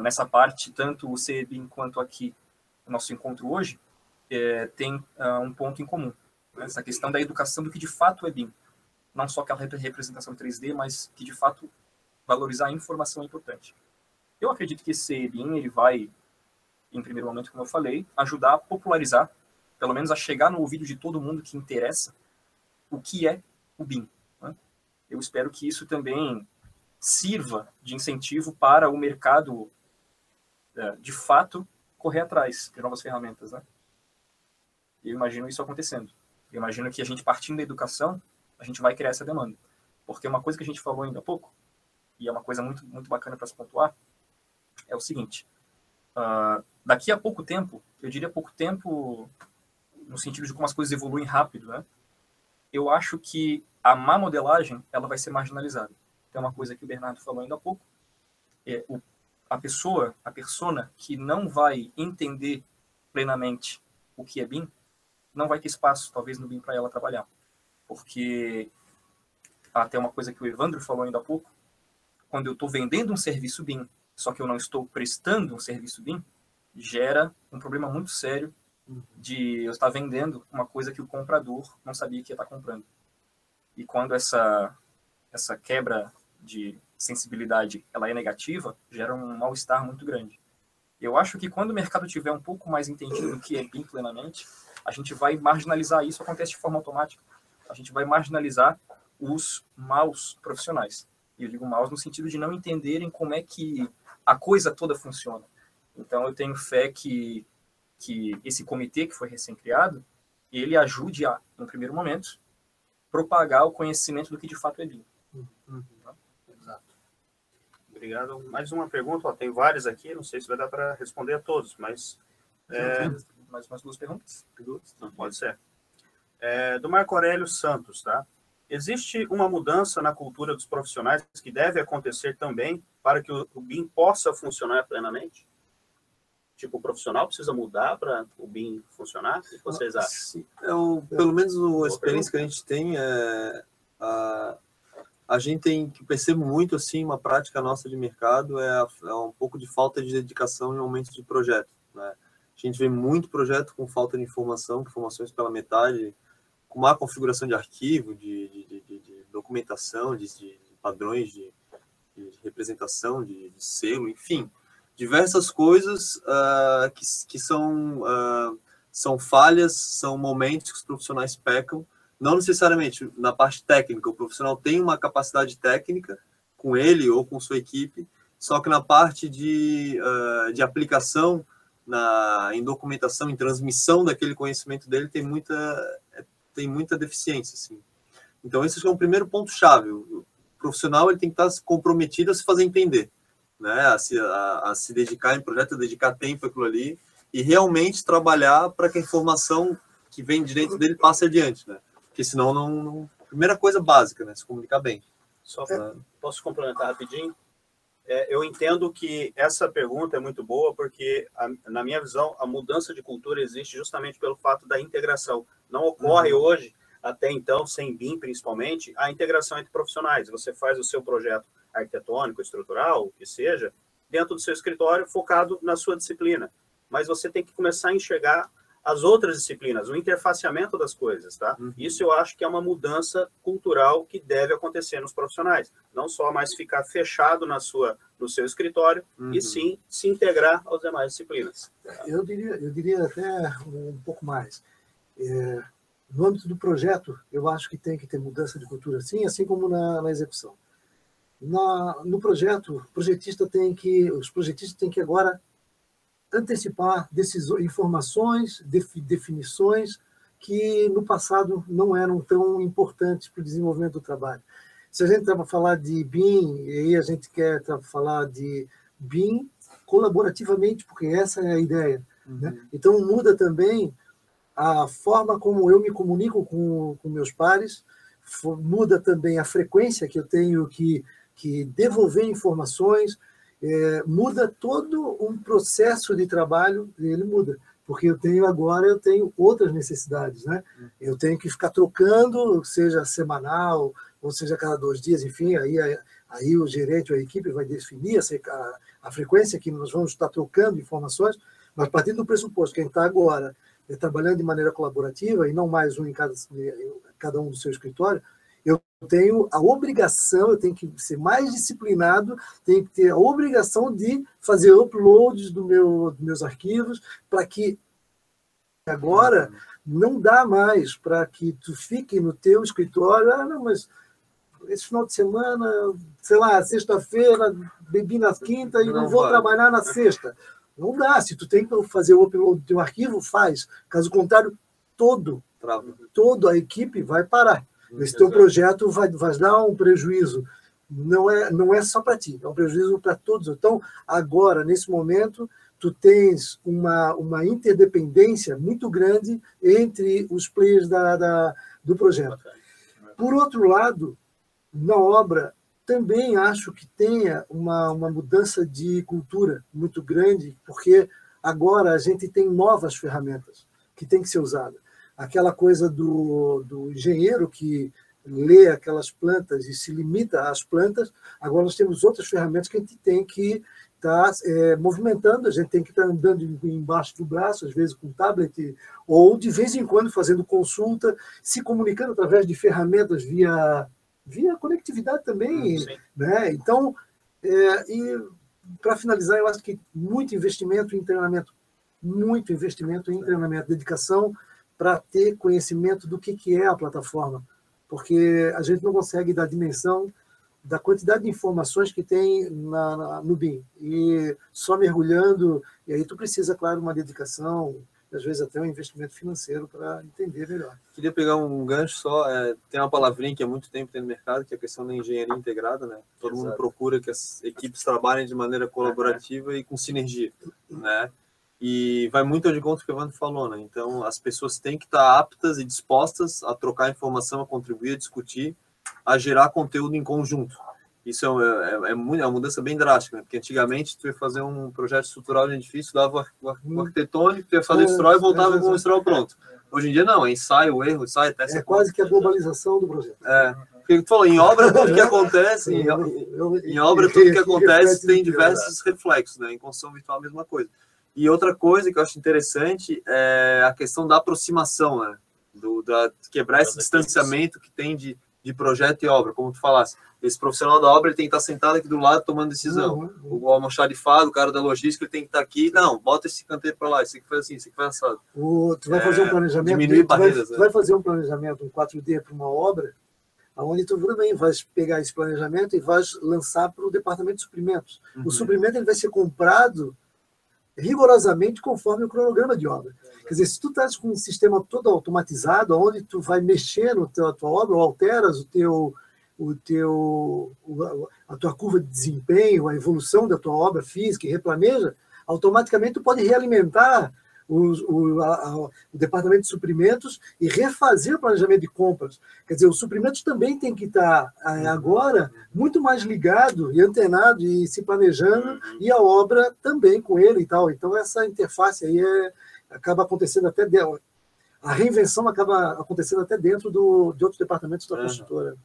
nessa parte, tanto o CE-BIM quanto aqui, o nosso encontro hoje, tem um ponto em comum. Né? Essa questão da educação do que de fato é BIM. Não só aquela representação 3D, mas que de fato valorizar a informação é importante. Eu acredito que esse CE-BIM, ele vai, em primeiro momento, como eu falei, ajudar a popularizar, pelo menos a chegar no ouvido de todo mundo que interessa, o que é o BIM. Né? Eu espero que isso também sirva de incentivo para o mercado, de fato, correr atrás de novas ferramentas. Né? Eu imagino isso acontecendo. Eu imagino que a gente, partindo da educação, a gente vai criar essa demanda. Porque uma coisa que a gente falou ainda há pouco, e é uma coisa muito, muito bacana para se pontuar, é o seguinte: daqui a pouco tempo, eu diria pouco tempo no sentido de como as coisas evoluem rápido, né? Eu acho que a má modelagem ela vai ser marginalizada. Tem uma coisa que o Bernardo falou ainda há pouco, a persona que não vai entender plenamente o que é BIM, não vai ter espaço, talvez, no BIM para ela trabalhar. Porque até uma coisa que o Evandro falou ainda há pouco, quando eu estou vendendo um serviço BIM, só que eu não estou prestando um serviço BIM, gera um problema muito sério de eu estar vendendo uma coisa que o comprador não sabia que ia estar comprando. E quando essa quebra de sensibilidade ela é negativa, gera um mal-estar muito grande. Eu acho que quando o mercado tiver um pouco mais entendido do que é BIM plenamente, a gente vai marginalizar isso, acontece de forma automática. A gente vai marginalizar os maus profissionais. E eu digo maus no sentido de não entenderem como é que a coisa toda funciona. Então, eu tenho fé que esse comitê que foi recém-criado, ele ajude a, no primeiro momento, propagar o conhecimento do que de fato é BIM. Exato. Obrigado. Mais uma pergunta, ó, tem várias aqui, não sei se vai dar para responder a todos, mas... Mais umas 2 perguntas? Não, pode ser. Do Marco Aurélio Santos, tá? Existe uma mudança na cultura dos profissionais que deve acontecer também para que o BIM possa funcionar plenamente? Tipo, o profissional precisa mudar para o BIM funcionar? O que vocês acham? Sim. Pelo menos a experiência que a gente tem, a gente tem que perceber muito, assim, uma prática nossa de mercado é um pouco de falta de dedicação em aumento de projeto, né? A gente vê muito projeto com falta de informações pela metade, com má configuração de arquivo, de documentação, de padrões de representação, de selo, enfim, diversas coisas que são falhas, são momentos que os profissionais pecam, não necessariamente na parte técnica, o profissional tem uma capacidade técnica com ele ou com sua equipe, só que na parte de aplicação, em documentação, em transmissão daquele conhecimento dele, tem muita deficiência, assim. Então, esse é um primeiro ponto-chave. O profissional ele tem que estar comprometido a se fazer entender, né? A se dedicar em projeto, a dedicar tempo àquilo ali e realmente trabalhar para que a informação que vem de dentro dele passe adiante, né? Porque senão não... Primeira coisa básica, né? Se comunicar bem. Só posso complementar rapidinho? Eu entendo que essa pergunta é muito boa porque, na minha visão, a mudança de cultura existe justamente pelo fato da integração. Não ocorre hoje, até então, sem BIM principalmente, a integração entre profissionais. Você faz o seu projeto arquitetônico, estrutural, o que seja, dentro do seu escritório, focado na sua disciplina. Mas você tem que começar a enxergar as outras disciplinas, o interfaceamento das coisas, tá? Isso eu acho que é uma mudança cultural que deve acontecer nos profissionais. Não só mais ficar fechado no seu escritório, e sim se integrar às demais disciplinas. Eu diria até um pouco mais. No âmbito do projeto, eu acho que tem que ter mudança de cultura, sim, assim como na execução. No projeto, os projetistas têm que agora antecipar informações, definições que no passado não eram tão importantes para o desenvolvimento do trabalho. Se a gente está para falar de BIM, e aí a gente quer falar de BIM colaborativamente, porque essa é a ideia, né? Então muda também a forma como eu me comunico com meus pares, muda também a frequência que eu tenho que devolver informações, muda todo um processo de trabalho, ele muda, porque eu tenho outras necessidades, né? Eu tenho que ficar trocando, seja semanal, ou seja cada 2 dias, enfim, aí o gerente ou a equipe vai definir a frequência que nós vamos estar trocando informações, mas partindo do pressuposto que a gente está agora trabalhando de maneira colaborativa, e não mais um em cada um do seu escritório, eu tenho a obrigação, eu tenho que ser mais disciplinado, tenho que ter a obrigação de fazer uploads dos meus arquivos, para que agora não dá mais para que tu fique no teu escritório, não, mas esse final de semana, sei lá, sexta-feira, bebi na quinta e não vou trabalhar na sexta. Não dá, se tu tem que fazer o upload do teu arquivo, faz. Caso contrário, toda a equipe vai parar. Esse teu projeto vai dar um prejuízo. Não é só para ti, é um prejuízo para todos. Então, agora, nesse momento, tu tens uma interdependência muito grande entre os players do projeto. Por outro lado, na obra, também acho que tenha uma mudança de cultura muito grande, porque agora a gente tem novas ferramentas que tem que ser usadas. Aquela coisa do engenheiro que lê aquelas plantas e se limita às plantas, agora nós temos outras ferramentas que a gente tem que estar movimentando, a gente tem que estar andando embaixo do braço, às vezes com tablet, ou de vez em quando fazendo consulta, se comunicando através de ferramentas via conectividade também, né? Então, e para finalizar, eu acho que muito investimento em treinamento, dedicação para ter conhecimento do que é a plataforma, porque a gente não consegue dar dimensão da quantidade de informações que tem no BIM. E só mergulhando, e aí tu precisa, claro, uma dedicação, às vezes até um investimento financeiro para entender melhor. Queria pegar um gancho só, tem uma palavrinha que há muito tempo tem no mercado, que é a questão da engenharia integrada, né? Todo mundo procura que as equipes trabalhem de maneira colaborativa e com sinergia, né? E vai muito de conta do que o Evandro falou, né? Então, as pessoas têm que estar aptas e dispostas a trocar informação, a contribuir, a discutir, a gerar conteúdo em conjunto. Isso é uma mudança bem drástica, né? Porque antigamente tu ia fazer um projeto estrutural de edifício, dava o arquitetônico, tu ia fazer estrutural e voltava com o estrutural pronto. Hoje em dia não, é ensaio, erro, ensaio, teste. É quase que a globalização do projeto. Porque tu falou, em obra tudo que acontece, em obra tudo que acontece tem diversos reflexos, né? Em construção virtual a mesma coisa. E outra coisa que eu acho interessante é a questão da aproximação, né? Quebrar esse distanciamento que tem de projeto e obra, como tu falasse. Esse profissional da obra ele tem que estar sentado aqui do lado tomando decisão. O almoxarifado, o cara da logística, ele tem que estar aqui. Não, bota esse canteiro para lá, esse aqui faz assim, esse aqui faz assado. Tu vai fazer um planejamento, diminuir barreiras, tu vai fazer um planejamento, um 4D para uma obra, onde tu também vai pegar esse planejamento e vai lançar para o departamento de suprimentos. O suprimento ele vai ser comprado rigorosamente conforme o cronograma de obra. Quer dizer, se tu estás com um sistema todo automatizado, onde tu vai mexer na tua obra, ou alteras a tua curva de desempenho, a evolução da tua obra física e replaneja, automaticamente tu pode realimentar o departamento de suprimentos e refazer o planejamento de compras. Quer dizer, os suprimentos também tem que estar agora muito mais ligado e antenado e se planejando, e a obra também com ele e tal. Então essa interface aí acaba acontecendo até a reinvenção acaba acontecendo até dentro de outros departamentos da construtora.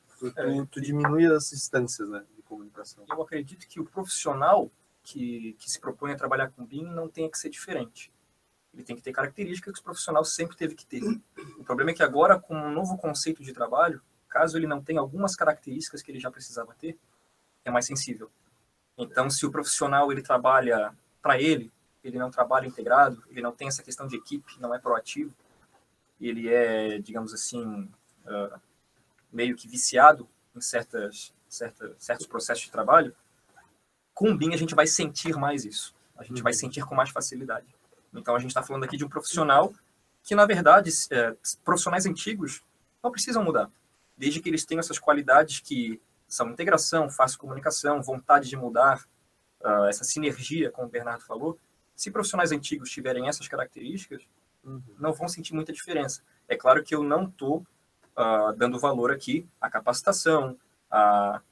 Tu diminui as instâncias, né, de comunicação. Eu acredito que o profissional que se propõe a trabalhar com BIM não tenha que ser diferente. Ele tem que ter características que o profissional sempre teve que ter. O problema é que agora, com um novo conceito de trabalho, caso ele não tenha algumas características que ele já precisava ter, é mais sensível. Então, se o profissional ele trabalha para ele não trabalha integrado, ele não tem essa questão de equipe, não é proativo, ele é, digamos assim, meio que viciado em certos processos de trabalho, com o BIM a gente vai sentir mais isso. A gente vai sentir com mais facilidade. Então, a gente está falando aqui de um profissional que, na verdade, profissionais antigos não precisam mudar, desde que eles tenham essas qualidades que são integração, fácil comunicação, vontade de mudar, essa sinergia, como o Bernardo falou. Se profissionais antigos tiverem essas características, não vão sentir muita diferença. É claro que eu não estou dando valor aqui à capacitação, a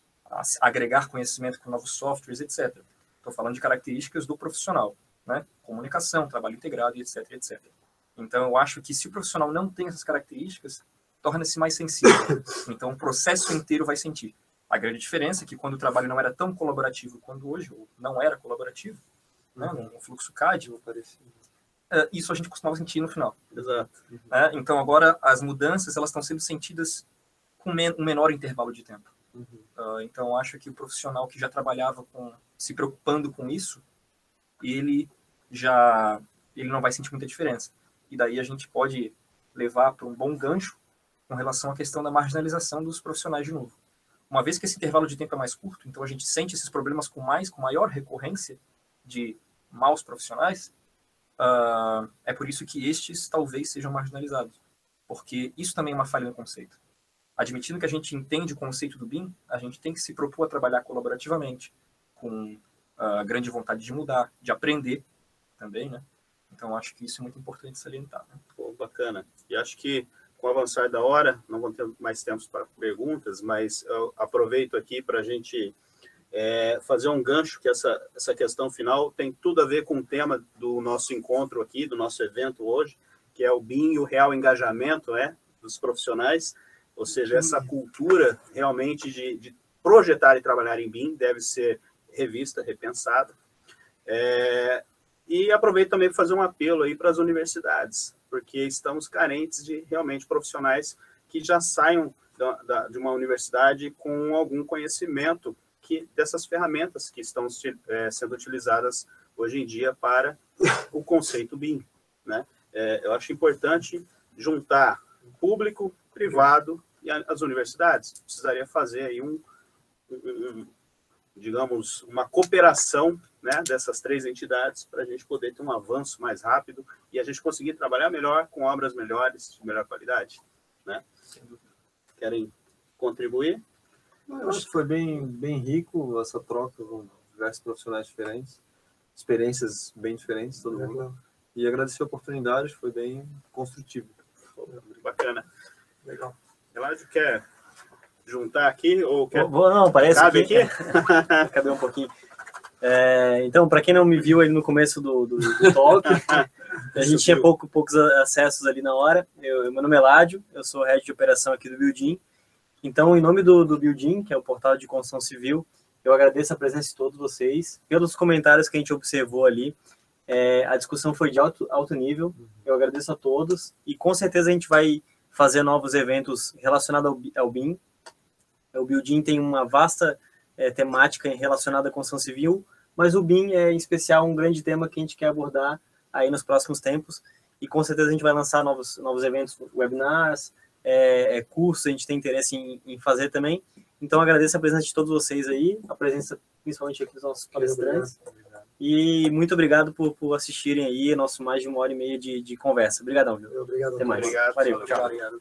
agregar conhecimento com novos softwares, etc. Estou falando de características do profissional, né? Comunicação, trabalho integrado, etc, etc. Então, eu acho que se o profissional não tem essas características, torna-se mais sensível. Então, o processo inteiro vai sentir. A grande diferença é que quando o trabalho não era tão colaborativo quanto hoje, ou não era colaborativo, né, no fluxo CAD, isso a gente costumava sentir no final. Exato. Então, agora, as mudanças elas estão sendo sentidas com um menor intervalo de tempo. Então, acho que o profissional que já trabalhava se preocupando com isso, ele não vai sentir muita diferença. E daí a gente pode levar para um bom gancho com relação à questão da marginalização dos profissionais de novo. Uma vez que esse intervalo de tempo é mais curto, então a gente sente esses problemas com maior recorrência de maus profissionais, é por isso que estes talvez sejam marginalizados. Porque isso também é uma falha no conceito. Admitindo que a gente entende o conceito do BIM, a gente tem que se propor a trabalhar colaborativamente, com grande vontade de mudar, de aprender também, né? Então, acho que isso é muito importante salientar. Né? Pô, bacana. E acho que, com o avançar da hora, não vamos ter mais tempo para perguntas, mas eu aproveito aqui para a gente fazer um gancho, que essa questão final tem tudo a ver com o tema do nosso encontro aqui, do nosso evento hoje, que é o BIM e o real engajamento dos profissionais, ou seja, essa cultura realmente de projetar e trabalhar em BIM deve ser revista, repensada. E aproveito também para fazer um apelo aí para as universidades, porque estamos carentes de realmente profissionais que já saiam de uma universidade com algum conhecimento dessas ferramentas que estão sendo utilizadas hoje em dia para o conceito BIM, né? Eu acho importante juntar público, privado e as universidades. Precisaria fazer aí digamos, uma cooperação, né, dessas 3 entidades para a gente poder ter um avanço mais rápido e a gente conseguir trabalhar melhor com obras melhores, de melhor qualidade, né? Querem contribuir? Eu acho que foi bem rico essa troca com diversos profissionais diferentes, experiências bem diferentes, todo mundo. E agradecer a oportunidade, foi bem construtivo. Bacana. Legal. Eladio, quer juntar aqui? Ou quer... Não, parece Cabe aqui. Cabe um pouquinho. Então, para quem não me viu ali no começo do talk, a gente tinha poucos acessos ali na hora. Meu nome é Eladio, eu sou head de operação aqui do Buildin. Então, em nome do Buildin, que é o portal de construção civil, eu agradeço a presença de todos vocês, pelos comentários que a gente observou ali. A discussão foi de alto nível, eu agradeço a todos, e com certeza a gente vai fazer novos eventos relacionados ao BIM. O Buildin tem uma vasta temática relacionada à construção civil, mas o BIM é, em especial, um grande tema que a gente quer abordar aí nos próximos tempos, e com certeza a gente vai lançar novos eventos, webinars, cursos, a gente tem interesse em fazer também. Então, agradeço a presença de todos vocês aí, a presença principalmente aqui dos nossos palestrantes, e muito obrigado por assistirem aí nosso mais de 1h30 de conversa. Obrigadão, viu? Obrigado. Até mais. Obrigado. Valeu. Tchau. Obrigado.